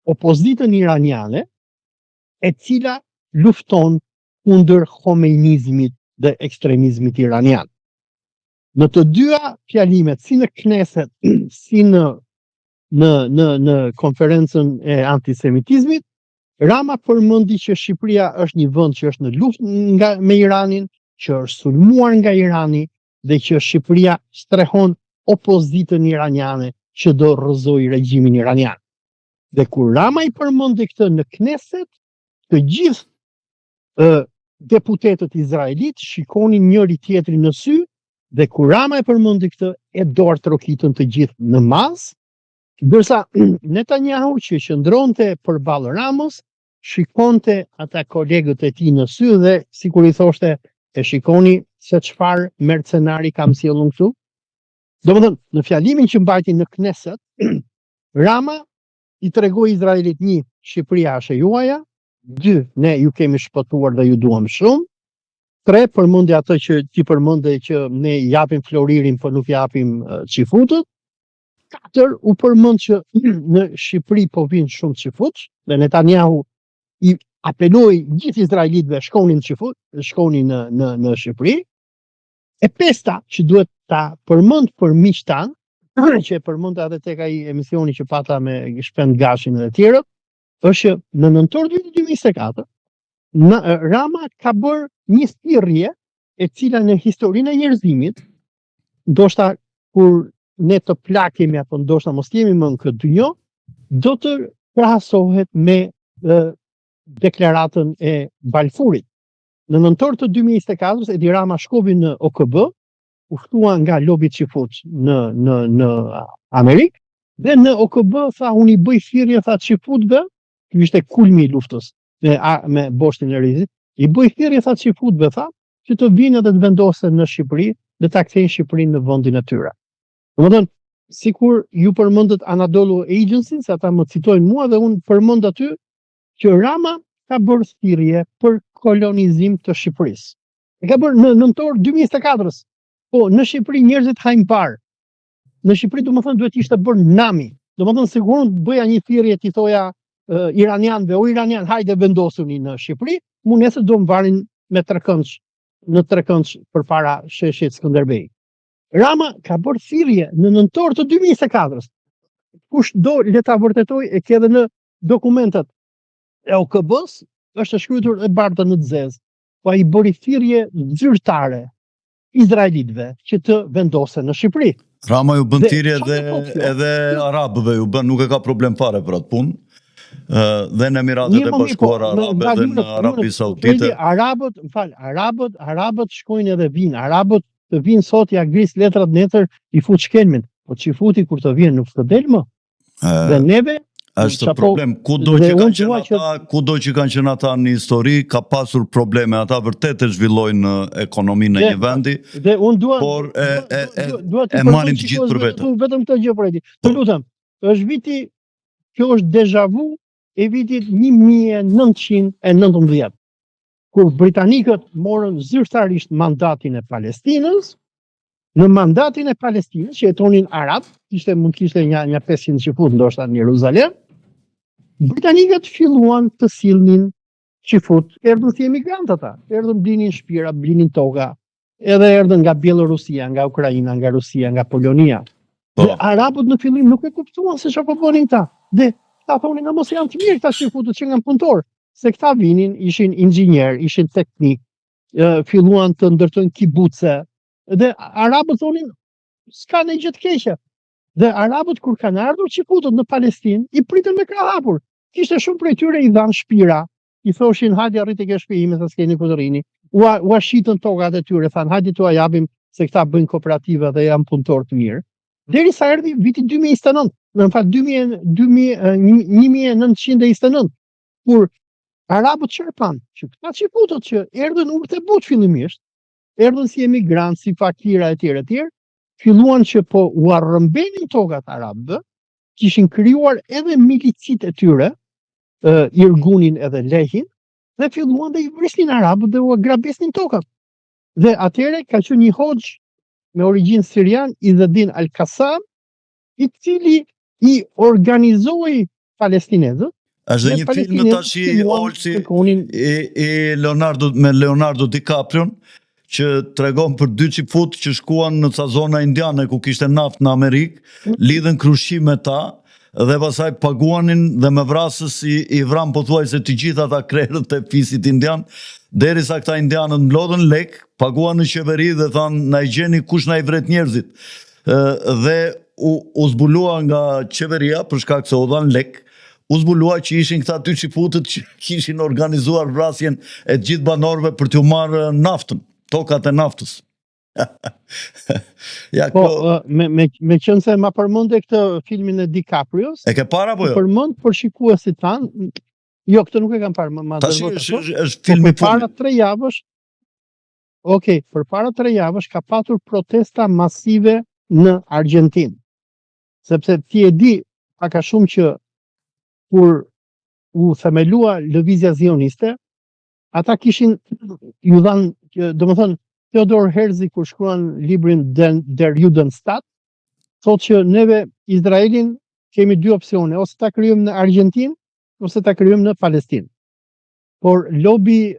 opozitën iraniane e cila lufton kundër Khomeinizmit dhe ekstremizmit iranian. Në të dyja fjalimet, si në Knesset, si në konferencën e antisemitizmit, Rama përmendi që Shqipëria është një vend që është në luftë me Iranin, që është sulmuar nga Irani dhe që Shqipëria strehon opozitën iraniane që do rrëzojë regjimin iranian. Dhe kur Rama i përmendi këtë në Knesset, të gjithë deputetët izraelit shikonin njëri tjetrin në sy, dhe kur Rama e përmendi këtë, e dortrokitën të gjithë në mas, ndërsa Netanyahu që qëndronte përballë Ramës, shikonte ata kolegët e tij në sy dhe sikur i thoshte e shikoni se çfarë mercenari kam sjellur këtu. Domethënë, në fjalimin që mbajti në Knesset, Rama i tregoi Izraelit: 1, Shqipëria është e juaja; 2, ne ju kemi shpëtuar dhe ju duam shumë; 3, përmendi atë që ti përmende që ne japim Floririn, por nuk japim çifutët; 4, u përmend që në Shqipëri po vinë shumë çifut, dhe Netanyahu i apeloi gjithë izraelitëve shkonin në Shqipëri. E 5 që duhet ta përmend për miqtë tanë, që e përmend edhe tek ai emisioni që pata me Shpend Gashin dhe të tjerët, është që në nëntor 2024 Rama ka bërë një thirrje e cila në historinë e njerëzimit, ndoshta kur ne të plakemi apo ndoshta mos jemi më në këtë dynjë, do të krahasohet me deklaratën e Balfurit. Në nëntor të 2024 Edi Rama shkovi në OKB, u ftua nga lobi çifut në Amerikë, dhe në OKB tha: unë i bëj thirrje çifutëve, ky ishte kulmi i luftës me Boshtin e Rizit, i bëj thirrje çifutëve që të vinë dhe të vendosen në Shqipëri dhe ta kthejnë Shqipërinë në vendin e tyre. Domethënë, sikur ju përmendet Anadolu Agency, se ata më citojnë mua dhe unë përmend aty që Rama ka bërë thirrje për kolonizim të Shqipërisë. E ka bërë në nëntor 2024. Po, në Shqipëri njerëzit hajnë parë. Në Shqipëri domethënë duhet ishte bërë nami. Domethënë sigurisht bëja një thirrje ti thoja iranianëve: o iranian, hajde vendosuni në Shqipëri, mu nesër do më varin me trekëndsh në trekëndsh përpara sheshit Skënderbej. Rama ka bërë thirrje në nëntor të 2024. Kush do le ta vërtetoj, e ke edhe në dokumentet e OKB-s, është shkruar e bardhë në të zezë. Po ai bëri thirrje zyrtare izraelitëve që të vendosen në Shqipëri. Rama ju bën thirrje edhe arabëve ju bën, nuk e ka problem fare për atë punë. Dhe në Emiratet e Bashkuara Arabe dhe në Arabi Saudite. Arabët shkojnë edhe vinë. Arabët të vinë sot ja gris letrat netër i fut shkelmin. Po çifuti kur të vjen nuk të del më. Dhe neve është problem. Kudo që kanë qenë ata në histori, ka pasur probleme. Ata vërtet e zhvillojnë ekonominë e një vendi, por e marrin të gjithë për vete. Vetëm këtë gjë për ti. Të lutem, është viti, kjo është deja vu e vitit 1919, kur britanikët morën zyrtarisht mandatin e Palestinës. Në mandatin e Palestinës, që jetonin arab, mund kishte një 500 çifut ndoshta në Jeruzalem, britanikët filluan të sillnin çifut, erdhën si emigrantë ata, erdhën blinin shtëpira, blinin toka, edhe erdhën nga Bielorusia, nga Ukraina, nga Rusia, nga Polonia. Dhe arabët në fillim nuk e kuptuan se çfarë po bënin këta. Dhe ta thonin: mos janë të mirë këta çifutët që janë punëtor, se këta vinin, ishin inxhinier, ishin teknik, filluan të ndërtojnë kibuce. Dhe arabët thonin: s'ka ne gjë të keqe. Dhe arabët kur kanë ardhur çifutët në Palestinë, i pritën me krah hapur. Kishte shumë prej tyre i dhanë shtëpira, i thoshin: hajde arrit ke shtëpi ime, se s'keni ku të rini. Ua shitën tokat e tyre, thanë: hajde t'ua japim se këta bëjnë kooperativa dhe janë punëtor të mirë. Derisa erdhi viti 2029, në fakt 1929, kur arabët çerpan që këta çifutët që erdhën urtë but fillimisht, erdhën si emigrantë, si fakira e tjerë, filluan që po u arrëmbenin tokat arabëve, kishin krijuar edhe milicit e tyre, Irgunin edhe Lehin, dhe filluan dhe i vrisnin arabët dhe u grabesnin tokat. Dhe atëre ka qenë një hoxh me origjinë sirian, Izzedin Al-Qassam, i cili i organizoi palestinezët. Është dhe një film tash i Leonardo DiCaprio, që tregon për 2 çifut që shkuan në ca zona indiane ku kishte naftë në Amerikë, lidhen krushim me ta dhe pastaj paguanin dhe me vrasës i vran pothuajse të gjithë ata krerët e fisit indian, derisa këta indianët mblodhen lek, paguan në qeveri dhe thanë: na i gjeni kush na i vret njerëzit. Dhe u zbulua nga qeveria për shkak se u dhan lek, u zbulua që ishin këta 2 çifutët që kishin organizuar vrasjen e të gjithë banorëve për t'u marrë naftën, tokat e naftës. Me qënë se ma përmënde këtë filmin e DiCaprios, e ke para po jo? Përmënd për shikuesit tanë, jo, këtë nuk e kam parë, tash është filmi para 3 javësh, Okej, përpara 3 javësh ka patur protesta masive në Argjentinë. Sepse ti e di pak a shumë që kur u themelua lëvizja zioniste, ata kishin ju dhanë, domethënë Theodor Herzl kur shkruan librin Der Judenstaat, thotë që neve Izraelin kemi 2 opsione, ose ta krijojmë në Argjentinë ose ta krijojmë në Palestinë. Por lobi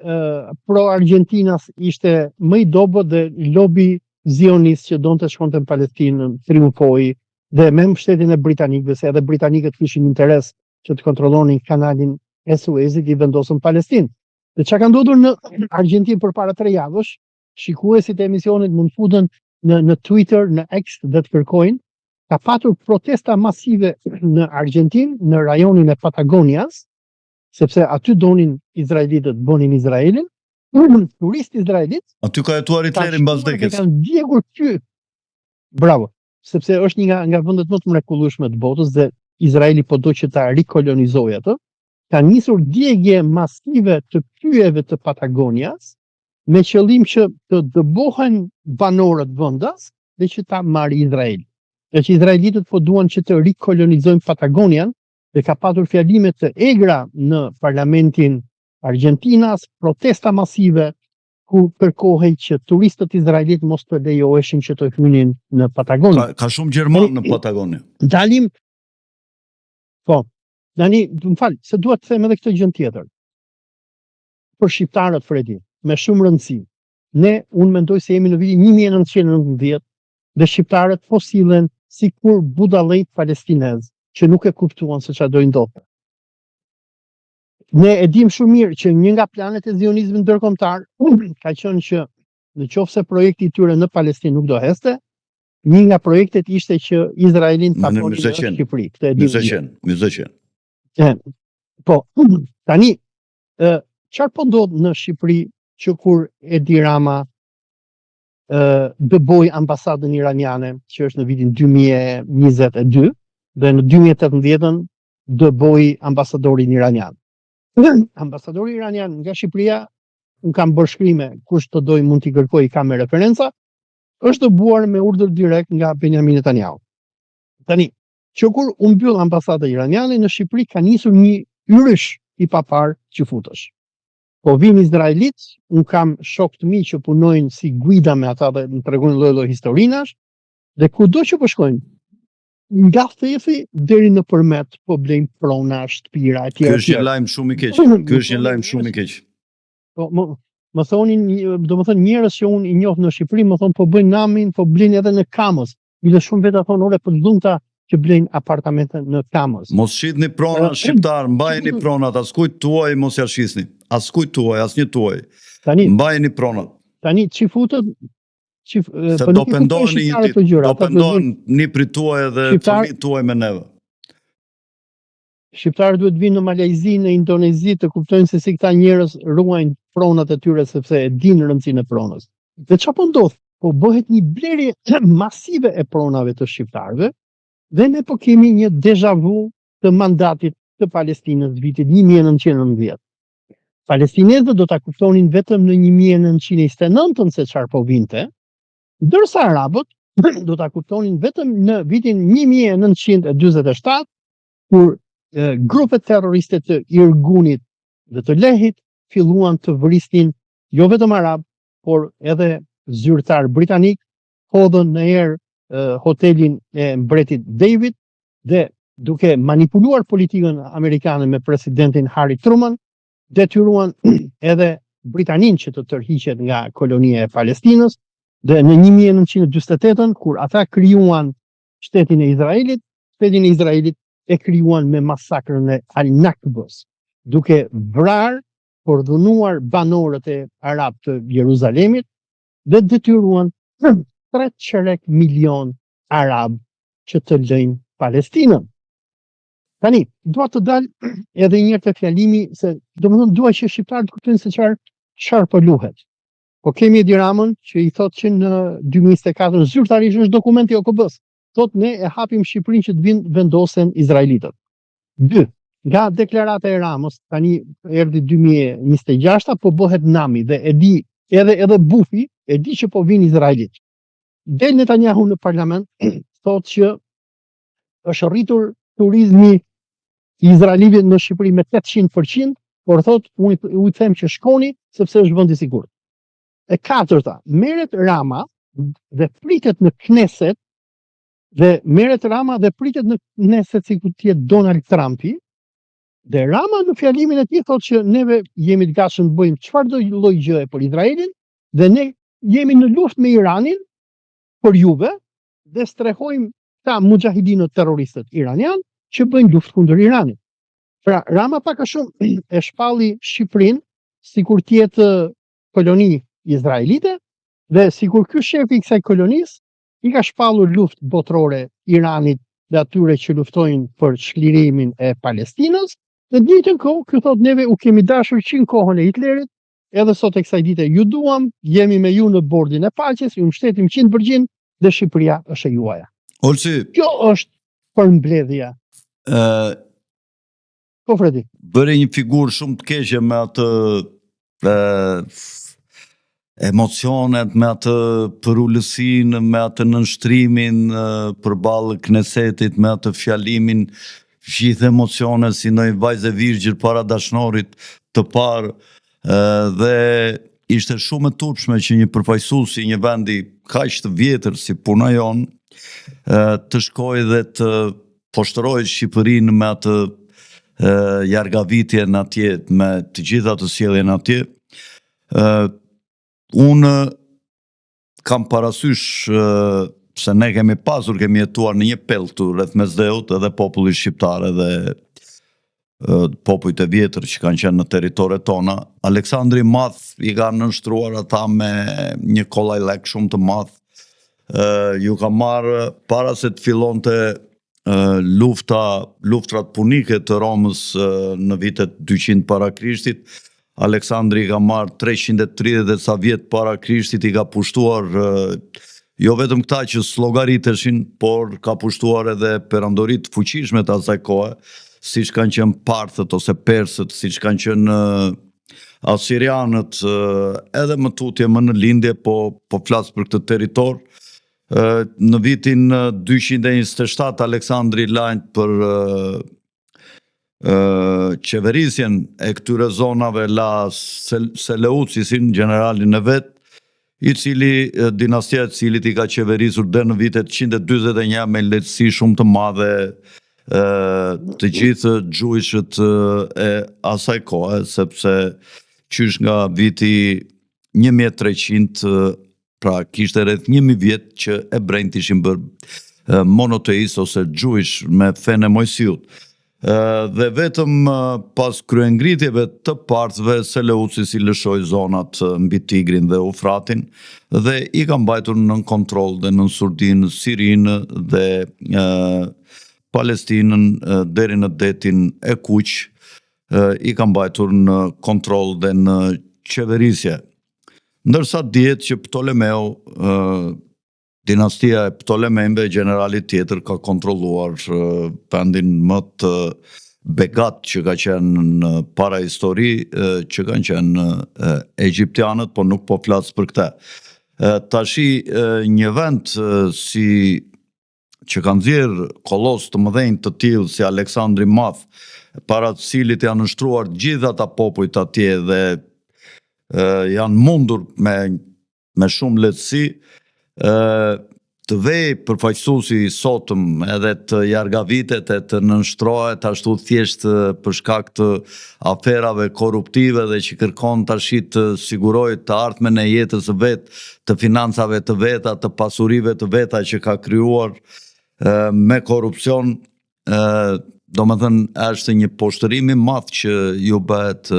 pro Argentinas ishte më i dobët dhe lobi zionist që donte shkonte në Palestinë triumfoi dhe me mbështetjen e britanikëve, se edhe britanikët kishin interes që të kontrollonin kanalin e Suezit, i vendosën Palestinë. Dhe çka ka ndodhur në Argjentinë përpara 3 javësh, shikuesit e emisionit mund futen në Twitter, në X dhe të kërkojnë, ka patur protesta masive në Argjentinë, në rajonin e Patagonias, sepse aty donin izraelitët bënin Izraelin, turistë izraelit. Aty ka jetuar Hitleri mbas vdekjes. Kanë djegur ty. Bravo. Sepse është një nga vendet më të mrekullueshme të botës dhe Izraeli po do që ta rikolonizojë atë. Ka nisur djegje masive të pyjeve të Patagonias me qëllim që të dëbohen banorët vendas dhe që ta marrë Izrael. Dhe që izraelitët po duan që të rikolonizojnë Patagonian dhe ka patur fjalime të egra në parlamentin Argjentinas, protesta masive ku kërkohej që turistët izraelit mos të lejoheshin që të hynin në Patagoni. Ka shumë gjerman në Patagoni. Dalim, po, tani, më fal, se dua të them edhe këtë gjë tjetër. Për shqiptarët, Fredi, me shumë rëndësi. Unë mendoj se jemi në vitin 1919 dhe shqiptarët po sillen sikur budallëjt palestinezë që nuk e kuptuan se çfarë do i ndodhte. Ne e dim shumë mirë që një nga planet e zionizmit ndërkombëtar ka qenë që nëse projekti i tyre në Palestinë nuk do heste, një nga projektet ishte që Izraelin ta tonin në Shqipëri. Këtë e dim. Myzëqen. Po, tani çfarë po ndodh në Shqipëri që kur Edi Rama dëboi ambasadën iraniane, që është në vitin 2022, dhe në 2018 dëboi ambasadorin iranian. Ambasadori iranian nga Shqipëria, unë kam bërë shkrime, kush të doj mund t'i kërkoj, ka me referenca, është dëbuar me urdhër direkt nga Benjamin Netanyahu. Tani, që kur u mbyll ambasada iraniane në Shqipëri ka nisur një yrysh i papar që futësh. Po vin izraelit, unë kam shok të mi që punojnë si guida me ata dhe më tregojnë lloj-lloj historinash, dhe kudo që po shkojnë, nga thefi deri në përmet po blejnë prona, shtëpira etj. Ky është një lajm shumë i keq. Po më thonin, domethënë njerëz që unë i njoh në Shqipëri më thon po bëjnë namin, po blejnë edhe në Kamës. Bile shumë vetë thonë ore po lumta që blejnë apartamente në Kamës. Mos shitni pronat shqiptar, mbajeni pronat, askujt tuaj mos ja shisni. Askujt tuaj, asnjë tuaj. Tani mbajeni pronat. Tani çifutët se do pendohen niprit tuaj dhe fëmijët tuaj me neve. Shqiptarët duhet vinë në Malajzi, në Indonezi të kuptojnë se si këta njerëz ruajnë pronat e tyre sepse e dinë rëndësinë e pronës. Dhe çfarë po ndodh? Po bëhet një blerje masive e pronave të shqiptarëve dhe ne po kemi një déjà vu të mandatit të Palestinës vitit 1919. Palestinezët do ta kuptonin vetëm në 1929 se çfarë po vinte. Ndërsa arabët do ta kuptonin vetëm në vitin 1947 kur grupet terroriste të Irgunit dhe të Lehit filluan të vrisnin jo vetëm arab, por edhe zyrtar britanik, hodhën në erë hotelin e mbretit David dhe duke manipuluar politikën amerikane me presidentin Harry Truman, detyruan edhe Britanin që të tërhiqet nga kolonia e Palestinës. Dhe në 1948, kur ata krijuan shtetin e Izraelit, shtetin e Izraelit e krijuan me masakrën e Al-Nakbës, duke vrarë, përdhunuar banorët e arab të Jeruzalemit dhe detyruan 3 milion arab që të lëjnë Palestinën. Tani, dua të dal edhe një herë te fjalimi se domethënë dua që shqiptarët kuptojnë se çfarë po luhet. Po kemi Edi Ramën që i thotë që në 2024 zyrtarisht është dokumenti i OKB-s. Thotë ne e hapim Shqipërinë që të vinë vendosen izraelitët. 2. Nga deklarata e Ramës, tani erdhi 2026, po bëhet nami dhe e di edhe bufi e di që po vinë Izraelit. Del Netanyahu në parlament, thotë që është rritur turizmi i Izraelit në Shqipëri me 800%, por thotë unë u them që shkoni sepse është vend i sigurt. E katërta, merret Rama dhe pritet në Knesset në Knesset sikur të jetë Donald Trumpi, dhe Rama në fjalimin e tij thotë që neve jemi të gatshëm të bëjmë çfarëdo lloj gjëje për Izraelin dhe ne jemi në luftë me Iranin për juve dhe strehojmë ta mujahidinët terroristët iranian që bëjnë luftë kundër Iranit. Pra Rama pak a shumë e shpalli Shqipërinë sikur të jetë koloni izraelite dhe sikur ky shefi i kësaj kolonisë i ka shpallur luftë botërore Iranit dhe atyre që luftojnë për çlirimin e Palestinës. Në të njëjtën kohë, ky thotë neve u kemi dashur që në kohën e Hitlerit, edhe sot e kësaj dite ju duam, jemi me ju në bordin e paqes, ju mbështetim 100% dhe Shqipëria është e juaja. Olsi, kjo është përmbledhja. Po Fredi. Bëre një figurë shumë të keqe me atë emocionet, me atë përullësinë, me atë nënshtrimin përballë Knesetit, me atë fjalimin, gjithë emocionet si ndonjë vajzë e virgjër para dashnorit të parë, dhe ishte shumë e turpshme që një përfaqësues i një vendi kaq të vjetër si puna jon të shkojë dhe të poshtërojë Shqipërinë me atë jargavitjen atje, me të gjitha të sjelljen atje. Unë kam parasysh se ne kemi jetuar në një pellë këtu rreth Mesdheut, edhe populli shqiptar edhe popujt e vjetër që kanë qenë në territoret tona. Aleksandri i Madh i ka nënshtruar ata me një kollaj shumë të madh. Ju ka marrë para se të fillonte luftrat punike të Romës në vitet 200 para Krishtit. Aleksandri i ka marrë 330 sa vjet para Krishtit, i ka pushtuar jo vetëm këta që sllogariteshin, por ka pushtuar edhe perandorit fuqishme të asaj kohe, siç kanë qenë parthët ose persët, siç kanë qenë asirianët, edhe më tutje më në lindje, po flas për këtë territor. Në vitin 227 Aleksandri lajnë për qeverisjen e këtyre zonave la Seleucisin, generalin e vet, dinastia e cilit i ka qeverisur dhe në vitet 141 me lehtësi shumë të madhe të gjithë gjujshët e asaj kohe, sepse qysh nga viti 1300, pra kishte rreth 1000 vjet që ebrejt ishin bërë monoteist ose gjujsh me fenë e Mojsiut. Dhe vetëm pas kryengritjeve të parthëve, Seleucis i lëshoi zonat mbi Tigrin dhe Eufratin dhe i ka mbajtur nën kontroll dhe nën surdinë Sirinë dhe Palestinën deri në detin e Kuq, i ka mbajtur në kontroll dhe në qeverisje. Ndërsa dihet që Ptolemeu, dinastia e Ptolemejve, generali tjetër, ka kontrolluar vendin më të begat që ka qenë në para histori, që kanë qenë egjiptianët, por nuk po flas për këtë. Tashi një vend si që kanë nxjerrë kolos të mëdhenj të tillë si Aleksandri i Madh, para të cilit janë nështruar gjithë ata popujt atje dhe janë mundur me shumë lehtësi të vej përfaqësuesi i sotëm edhe të jargavitet e të nënshtrohet ashtu thjesht për shkak të aferave korruptive dhe që kërkon tash të sigurojë të ardhmen e jetës së vet, të financave të veta, të pasurive të veta që ka krijuar me korrupsion, domethënë është një poshtërim i madh që ju bëhet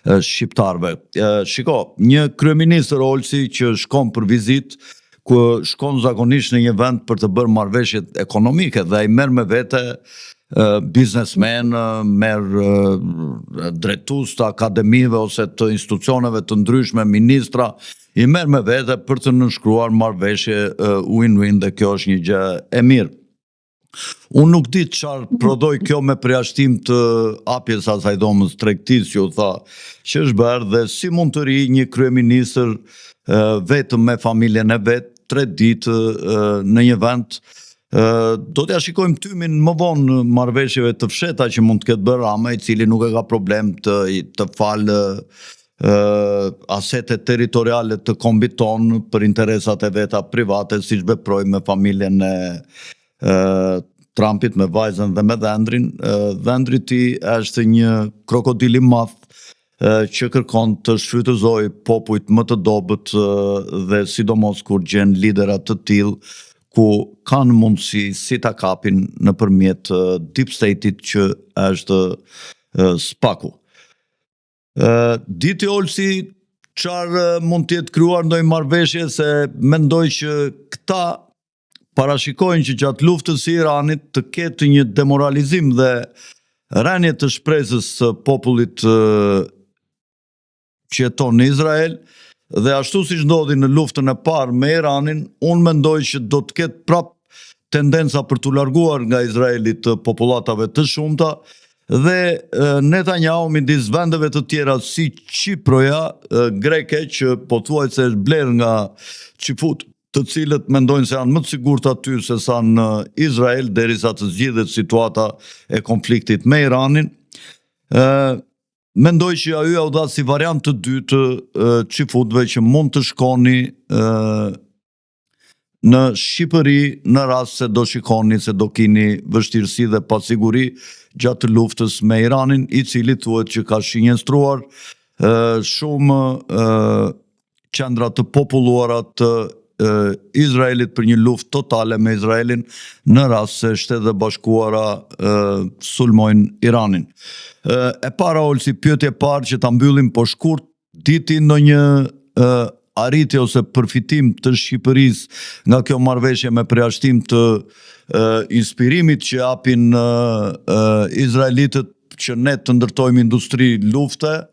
shqiptarve. Shiko, një kryeministër Olsi që shkon për vizitë, ku shkon zakonisht në një vend për të bërë marrëveshjet ekonomike dhe ai merr me vete biznesmen, merr drejtues të akademive ose të institucioneve të ndryshme, ministra, i merr me vete për të nënshkruar marrëveshje win-win dhe kjo është një gjë e mirë. Unë nuk di çfarë prodhoi kjo me përjashtim të hapjes asaj dhomës tregtisë që u tha që është bërë dhe si mund të ri një kryeministër vetëm me familjen e vet 3 ditë në një vend. Do t'ja shikojmë tymin më vonë marrëveshjeve të fsheta që mund të ketë bërë Rama, i cili nuk e ka problem të falë asetet territoriale të kombit ton për interesat e veta private, siç veproi me familjen e Trumpit, me vajzën dhe me dhëndrin. Dhëndri i tij është një krokodil i madh që kërkon të shfrytëzojë popujt më të dobët dhe sidomos kur gjen lidera të tillë ku kanë mundësi si ta kapin nëpërmjet deep state-it që është SPAK-u. Diti Olsi, çfarë mund të jetë krijuar ndonjë marrëveshje, se mendoj që këta parashikojnë që gjatë luftës së Iranit të ketë një demoralizim dhe rënje të shpresës së popullit që jeton në Izrael, dhe ashtu siç ndodhi në luftën e parë me Iranin, unë mendoj që do të ketë prap tendenca për t'u larguar nga Izraeli të popullatave të shumta, dhe Netanyahu midis vendeve të tjera si Çiproja greke që pothuajse është blerë nga Çifut, të cilët mendojnë se janë më të sigurt aty se sa në Izrael derisa të zgjidhet situata e konfliktit me Iranin. Mendoj që ajo u dha si variant të dytë Çifutëve që mund të shkoni në Shqipëri në rast se do shikoni se do keni vështirësi dhe pasiguri gjatë luftës me Iranin, i cili thuhet që ka shinjestruar shumë qendra të populluara të Izraelit për një luftë totale me Izraelin në rast se Shtetet e Bashkuara sulmojnë Iranin. E para, Olsi, pyetje parë që ta mbyllim po shkurt, diti ndonjë arritje ose përfitim të Shqipërisë nga kjo marrëveshje me përjashtim të inspirimit që japin izraelitët që ne të ndërtojmë industri lufte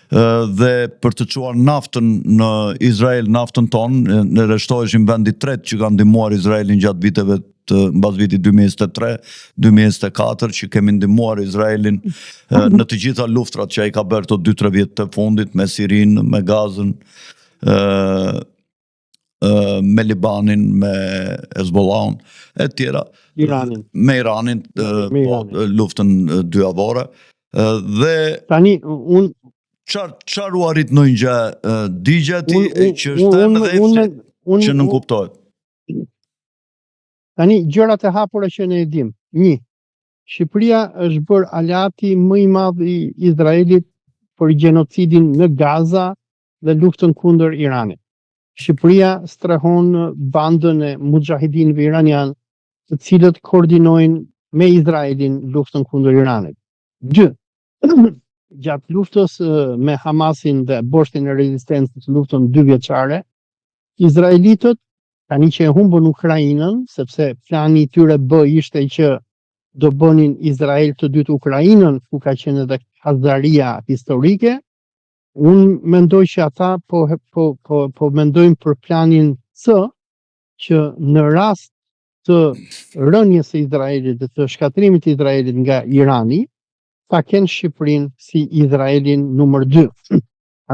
dhe për të çuar naftën në Izrael, naftën tonë, ne rreshtoheshim vendi i tretë që ka ndihmuar Izraelin gjatë viteve mbas vitit 2023-2024 që kemi ndihmuar Izraelin në të gjitha luftrat që ai ka bërë këto 2-3 vjet të fundit me Sirinë, me Gazën, me Libanin, me Hezbollahun e tjera, me Iranin, luftën dyavore. Dhe tani unë çfarë u arrit në një digja ti që është edhe që nuk kuptohet. Tani gjërat e hapura që ne e dim. 1. Shqipëria është bërë aleati më i madh i Izraelit për gjenocidin në Gaza dhe luftën kundër Iranit. Shqipëria strehon bandën e mujahidinëve iranian, të cilët koordinojnë me Izraelin luftën kundër Iranit. 2. Gjatë luftës me Hamasin dhe Boshtin e Rezistencës, luftën 2 vjeçare, izraelitët tani që e humbën Ukrainën, sepse plani i tyre B ishte që do bënin Izrael të dytë Ukrainën, ku ka qenë edhe hazaria historike, unë mendoj që ata po mendojnë për planin C, që në rast të rënjes së Izraelit dhe të shkatrimit të Izraelit nga Irani, ta kenë Shqipërinë si Izraelin numër 2.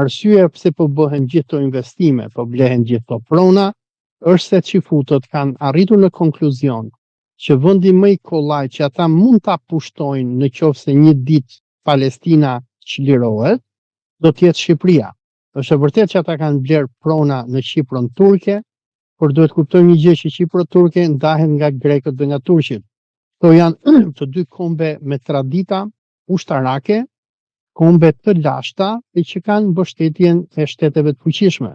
Arsyeja pse po bëhen gjithë këto investime, po blehen gjithë këto prona, është se Çifutët kanë arritur në konkluzion që vendi më i kollaj që ata mund ta pushtojnë në qoftë se një ditë Palestina çlirohet, do të jetë Shqipëria. Është e vërtetë që ata kanë bler prona në Shqiprën turke, por duhet kuptojmë një gjë, që Shqipëra turke ndahen nga grekët dhe nga turqit. Këto janë të dy kombe me tradita ushtarake, kombe të lashta e që kanë mbështetjen e shteteve të fuqishme.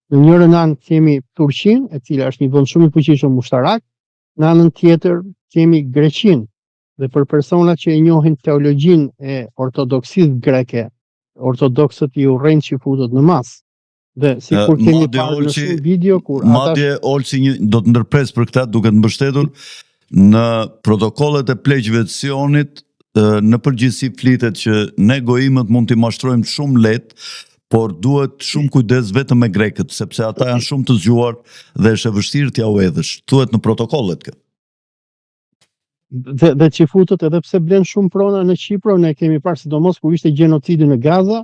Në njërën anë kemi Turqinë, e cila është një vend shumë i fuqishëm ushtarak, në anën tjetër kemi Greqinë. Dhe për personat që e njohin teologjinë e ortodoksisë greke, ortodoksët i urrejnë Çifutët në mas. Dhe sikur kemi parë në shumë video kur madje Olsi do të ndërpres për këtë duke të mbështetur në protokollet e pleqjve të Sionit. Në përgjithësi flitet që ne gojimët mund t'i mashtrojmë shumë lehtë, por duhet shumë kujdes vetëm me grekët, sepse ata janë shumë të zgjuar dhe është e vështirë t'ja u hedhësh. Thuhet në protokollet kë. dhe çifutët edhe pse blen shumë prona në Çipër, ne kemi parë sidomos kur ishte gjenocidi në Gaza,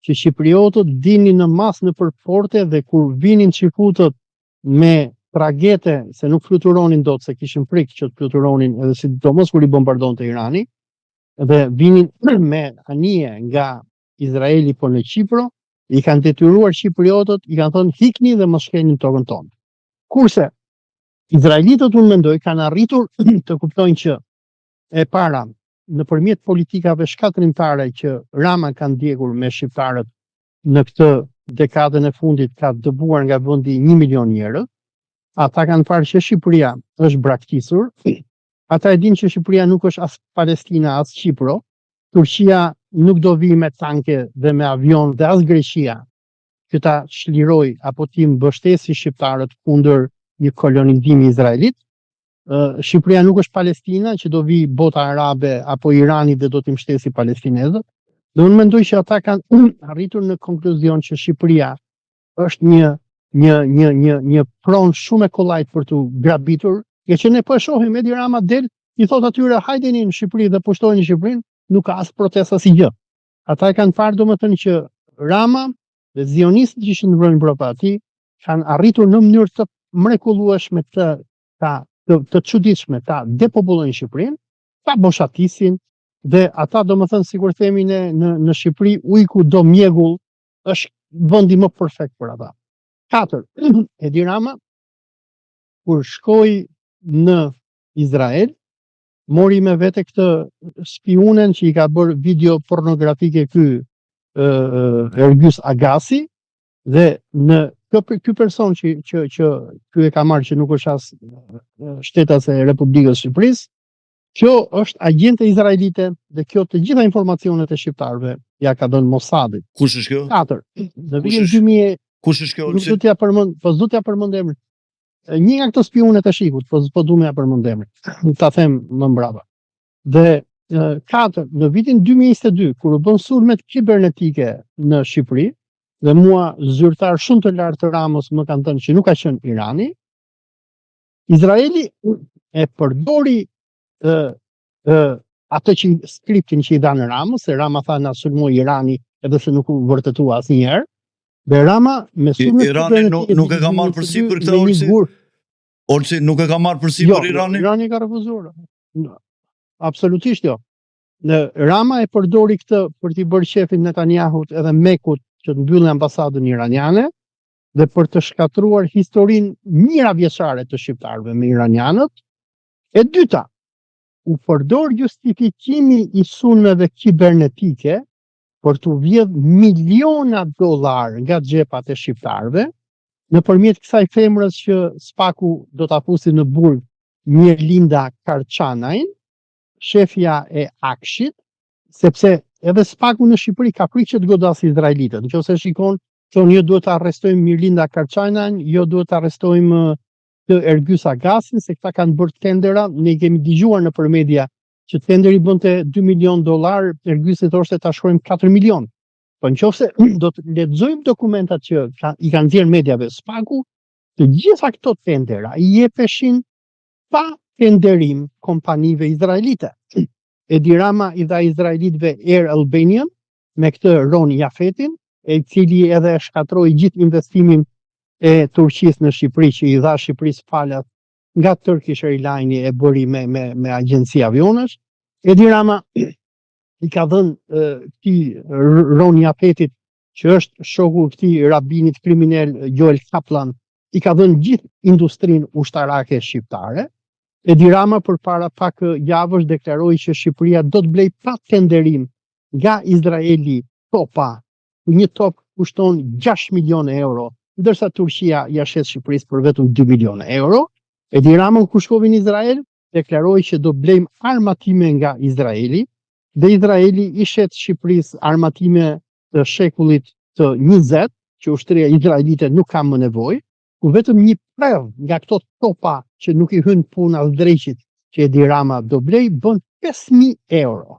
që shqipriotët dinin në masë në porte dhe kur vinin çifutët me tragete, se nuk fluturonin dot, se kishin frikë që të fluturonin, edhe sidomos kur i bombardonte Irani, dhe vinin me anije nga Izraeli po në Çipro, i kanë detyruar shqipriotët, i kanë thënë hikni dhe mos shkelni tokën tonë. Kurse izraelitët, unë mendoj, kanë arritur të kuptojnë që e para, nëpërmjet politikave shkatrimtare që Rama kanë ndjekur me shqiptarët në këtë dekadën e fundit, ka dëbuar nga vendi 1 milion njerëz. Ata kanë parë që Shqipëria është braktisur. Ata e dinë që Shqipëria nuk është as Palestina, as Çipro. Turqia nuk do vi me tanke dhe me avion dhe as Greqia që ta çliroj apo ti mbështesi shqiptarët kundër një kolonizimi izraelit. Shqipëria nuk është Palestina që do vi bota arabe apo Irani dhe do t'i mbështesi palestinezët. Dhe unë mendoj që ata kanë arritur në konkluzion që Shqipëria është një pronë shumë e kollajt për të grabitur, që ne po e shohim Edi Rama del, i thot atyre hajdeni në Shqipëri dhe pushtojnë Shqipërinë, nuk ka as protest as gjë. Ata e kanë parë domethënë që Rama dhe zionistët që shndrojnë brapa atij kanë arritur në mënyrë të mrekullueshme të çuditshme ta depopullojnë Shqipërinë, ta boshatisin dhe ata domethënë sikur themi ne në Shqipëri ujku do mjegull është vendi më perfekt për ata. 4. Edi Rama kur shkoi në Izrael mori me vete këtë spiunen që i ka bërë video pornografike ky Ergjys Agasi, dhe në ky person që ky e ka marrë, që nuk është as shtetas e Republikës Shqipërisë, kjo është agjente izraelite dhe kjo të gjitha informacionet e shqiptarëve ja ka dhënë Mossadit. Kush është kjo? 4. Në vitin 2000. Kush është kjo? Nuk do t'ja përmend, po s'do t'ja përmend emrin. Një nga këto spionet e shikut, po du me ja përmend emrin. Ta them më mbrapa. Dhe 4. Në vitin 2022, kur u bën sulmet kibernetike në Shqipëri, dhe mua zyrtar shumë të lartë të Ramos më kanë thënë që nuk ka qenë Irani, Izraeli e përdori atë skriptin që i dhanë Ramos, se Rama tha na sulmoi Irani edhe se nuk u vërtetua asnjëherë. Dhe Rama me sulmet Irani nuk e ka marrë përsipër këtë Olsi, nuk e ka marrë përsipër Irani? Irani ka refuzuar. Absolutisht jo. Rama e përdori këtë për t'i bërë shefin Netanyahut edhe Mekut që të mbyllë ambasadën iraniane dhe për të shkatruar historinë mira vjeçare të shqiptarëve me iranianët. E dyta, u përdor justifikimi i sulmeve kibernetike për të vjedh miliona dollar nga xhepat e shqiptarëve nëpërmjet kësaj femrës që Spaku do ta fusi në burg, Mirlinda Karçanajn, shefja e Akshit, sepse edhe Spaku në Shqipëri ka frikë që të godasë izraelitët. Nëse shikon, thonë jo duhet të arrestojmë Mirlinda Karçanajn, jo duhet të arrestojmë të Ergjys Agasin, se këta kanë bërë tendera, ne kemi dëgjuar nëpër media që tenderi bënte $2 milion, Ergysi thoshte ta shkruajmë 4 milion. Po nëse do të lexojmë dokumentat që i kanë dhënë mediave Spaku, të gjitha këto tendera i jepeshin pa tenderim kompanive izraelite. Edi Rama i dha izraelitëve Air Albanian me këtë Ron Jafetin, i cili edhe shkatroi gjithë investimin e Turqisë në Shqipëri, që i dha Shqipërisë falat nga Turkish Airlines e bëri me agjenci avionesh. Edi Rama i ka dhënë këtij Ron Jafetit, që është shoku këtij rabinit kriminal Joel Kaplan, i ka dhënë gjithë industrinë ushtarake shqiptare. Edi Rama përpara pak javësh deklaroi që Shqipëria do të blej pa tenderim nga Izraeli topa. Një top kushton 6 milion euro, ndërsa Turqia ja shes Shqipërisë për vetëm 2 milion euro. Edi Rama kur shkoi në Izrael deklaroi që do blejmë armatime nga Izraeli, dhe Izraeli i shet Shqipërisë armatime të shekullit të 20, që ushtria izraelite nuk ka më nevojë, ku vetëm një prerë nga këto topa që nuk i hyn puna as dreqit që Edi Rama do blej bën 5.000 euro.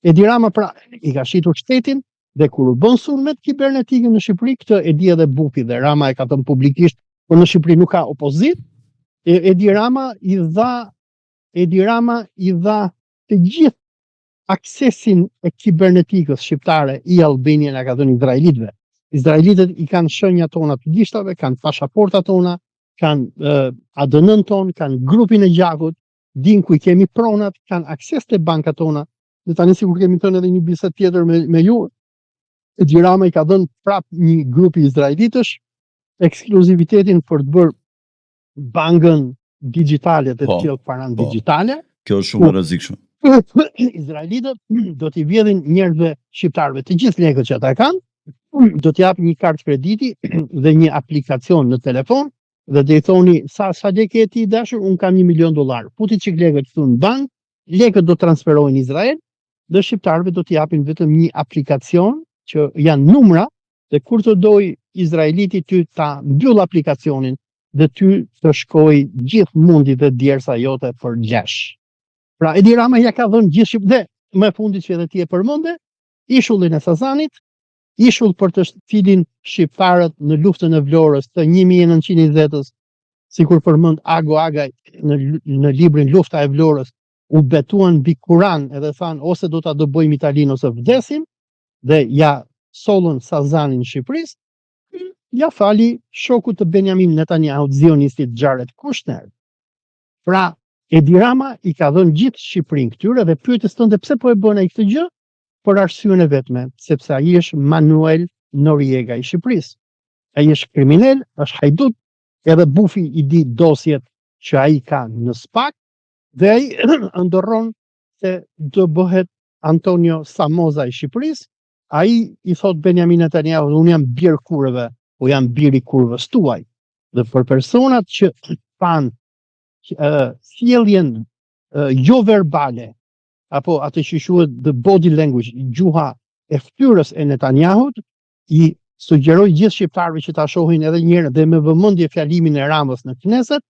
Edi Rama pra i ka shitur shtetin, dhe kur u bën sulmet kibernetike në Shqipëri, këtë e di edhe Bupi dhe Rama e ka thënë publikisht, por në Shqipëri nuk ka opozit. Edi Rama i dha Edi Rama i dha të gjithë aksesin e kibernetikës shqiptare i Albanian a ka dhënë izraelitëve. Izraelitët i kanë shenjat tona të gishtave, kanë pasaportat tona, kanë ADN-n ton, kanë grupin e gjakut, din ku i kemi pronat, kanë akses të bankat tona. Dhe tani sikur kemi thënë edhe një bisedë tjetër me ju, Edi Rama i ka dhënë prap një grupi izraelitësh ekskluzivitetin për të bërë bankën digjitale dhe të tillë paran digjitale. Kjo është shumë e rrezikshme. Izraelitët do t'i vjedhin njerëzve shqiptarëve të gjithë lekët që ata kanë, do t'i japin një kartë krediti dhe një aplikacion në telefon dhe do i thoni sa lekë ke ti dashur, unë kam $1 milion. Futi çik lekët këtu në bank, lekët do transferohen në Izrael dhe shqiptarëve do t'i japin vetëm një aplikacion që janë numra dhe kur të doj izraeliti ty ta mbyll aplikacionin dhe ty të shkoj gjithë mundi dhe djersa jote për gjesh. Pra Edi Rama ja ka dhënë gjithë Shqipërisë dhe më fundit që edhe ti e përmende, ishullin e Sazanit, ishull për të cilin shqiptarët në luftën e Vlorës të 1920-s, sikur përmend Ago Agaj në librin Lufta e Vlorës, u betuan mbi Kur'an edhe thanë ose do ta dëbojmë Italinë ose vdesim, dhe ja sollën Sazanin në Shqipërisë, ja fali shokut të Benjamin Netanyahu, zionistit Jared Kushner. Pra, Edi Rama i ka dhënë gjithë Shqipërinë këtyre dhe pyetës tënde pse po e bën ai këtë gjë? Për arsyeën e vetme, sepse ai është Manuel Noriega i Shqipërisë. Ai është kriminal, është hajdut, edhe bufi i di dosjet që ai ka në SPAK dhe ai ndorron se do bëhet Antonio Samoza i Shqipërisë. Ai i thot Benjamin Netanyahu, unë jam bir kurve, po jam biri kurvës tuaj. Dhe për personat që pan sjelljen jo verbale apo atë që quhet the body language, gjuha e fytyrës e Netanyahut, i sugjeroj gjithë shqiptarëve që ta shohin edhe një herë dhe me vëmendje fjalimin e Ramës në Knesset.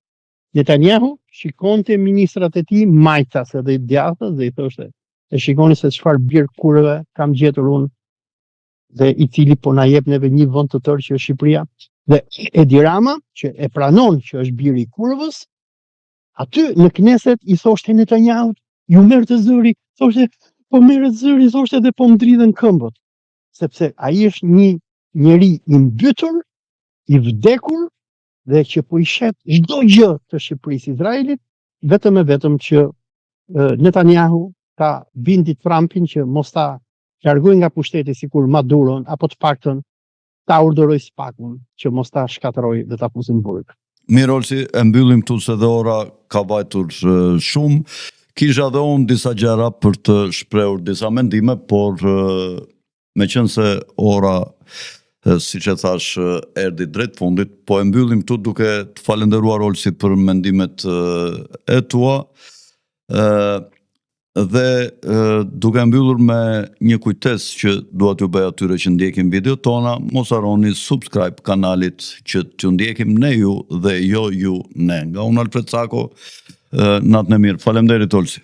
Netanyahu shikonte ministrat e tij majtas edhe i djathtës dhe i thoshte e shikoni se çfarë bir kurve kam gjetur unë dhe i cili po na jep neve një vend të tërë që është Shqipëria. Dhe Edi Rama, që e pranon që është biri i kurvës, aty në Knesset i thoshte Netanyahut, ju merrte zëri, thoshte, po merret zëri, thoshte dhe po mdridhen këmbët. Sepse ai është një njeri i mbytur, i vdekur dhe që po i shet çdo gjë të Shqipërisë Izraelit, vetëm e vetëm që Netanyahu ka bindi Trumpin që mos ta largoj nga pushteti sikur Maduron, apo të paktën ta urdhëroj SPAK-un që mos ta shkatërroj dhe ta fusin në burg. Mirë, Olsi, e mbyllim këtu se dhe ora ka vajtur shumë. Kisha dhe unë disa gjëra për të shprehur disa mendime, por meqense se ora, si që thash, erdhi drejt fundit, po e mbyllim këtu duke të falenderuar Olsit për mendimet e tua. Dhe duke mbyllur me një kujtes që dua t'ju bëj atyre që ndjekin video tona, mos harroni subscribe kanalit që t'ju ndjekim ne ju dhe jo ju ne. Nga unë Alfred Sako, natën e mirë. Faleminderit Olsi.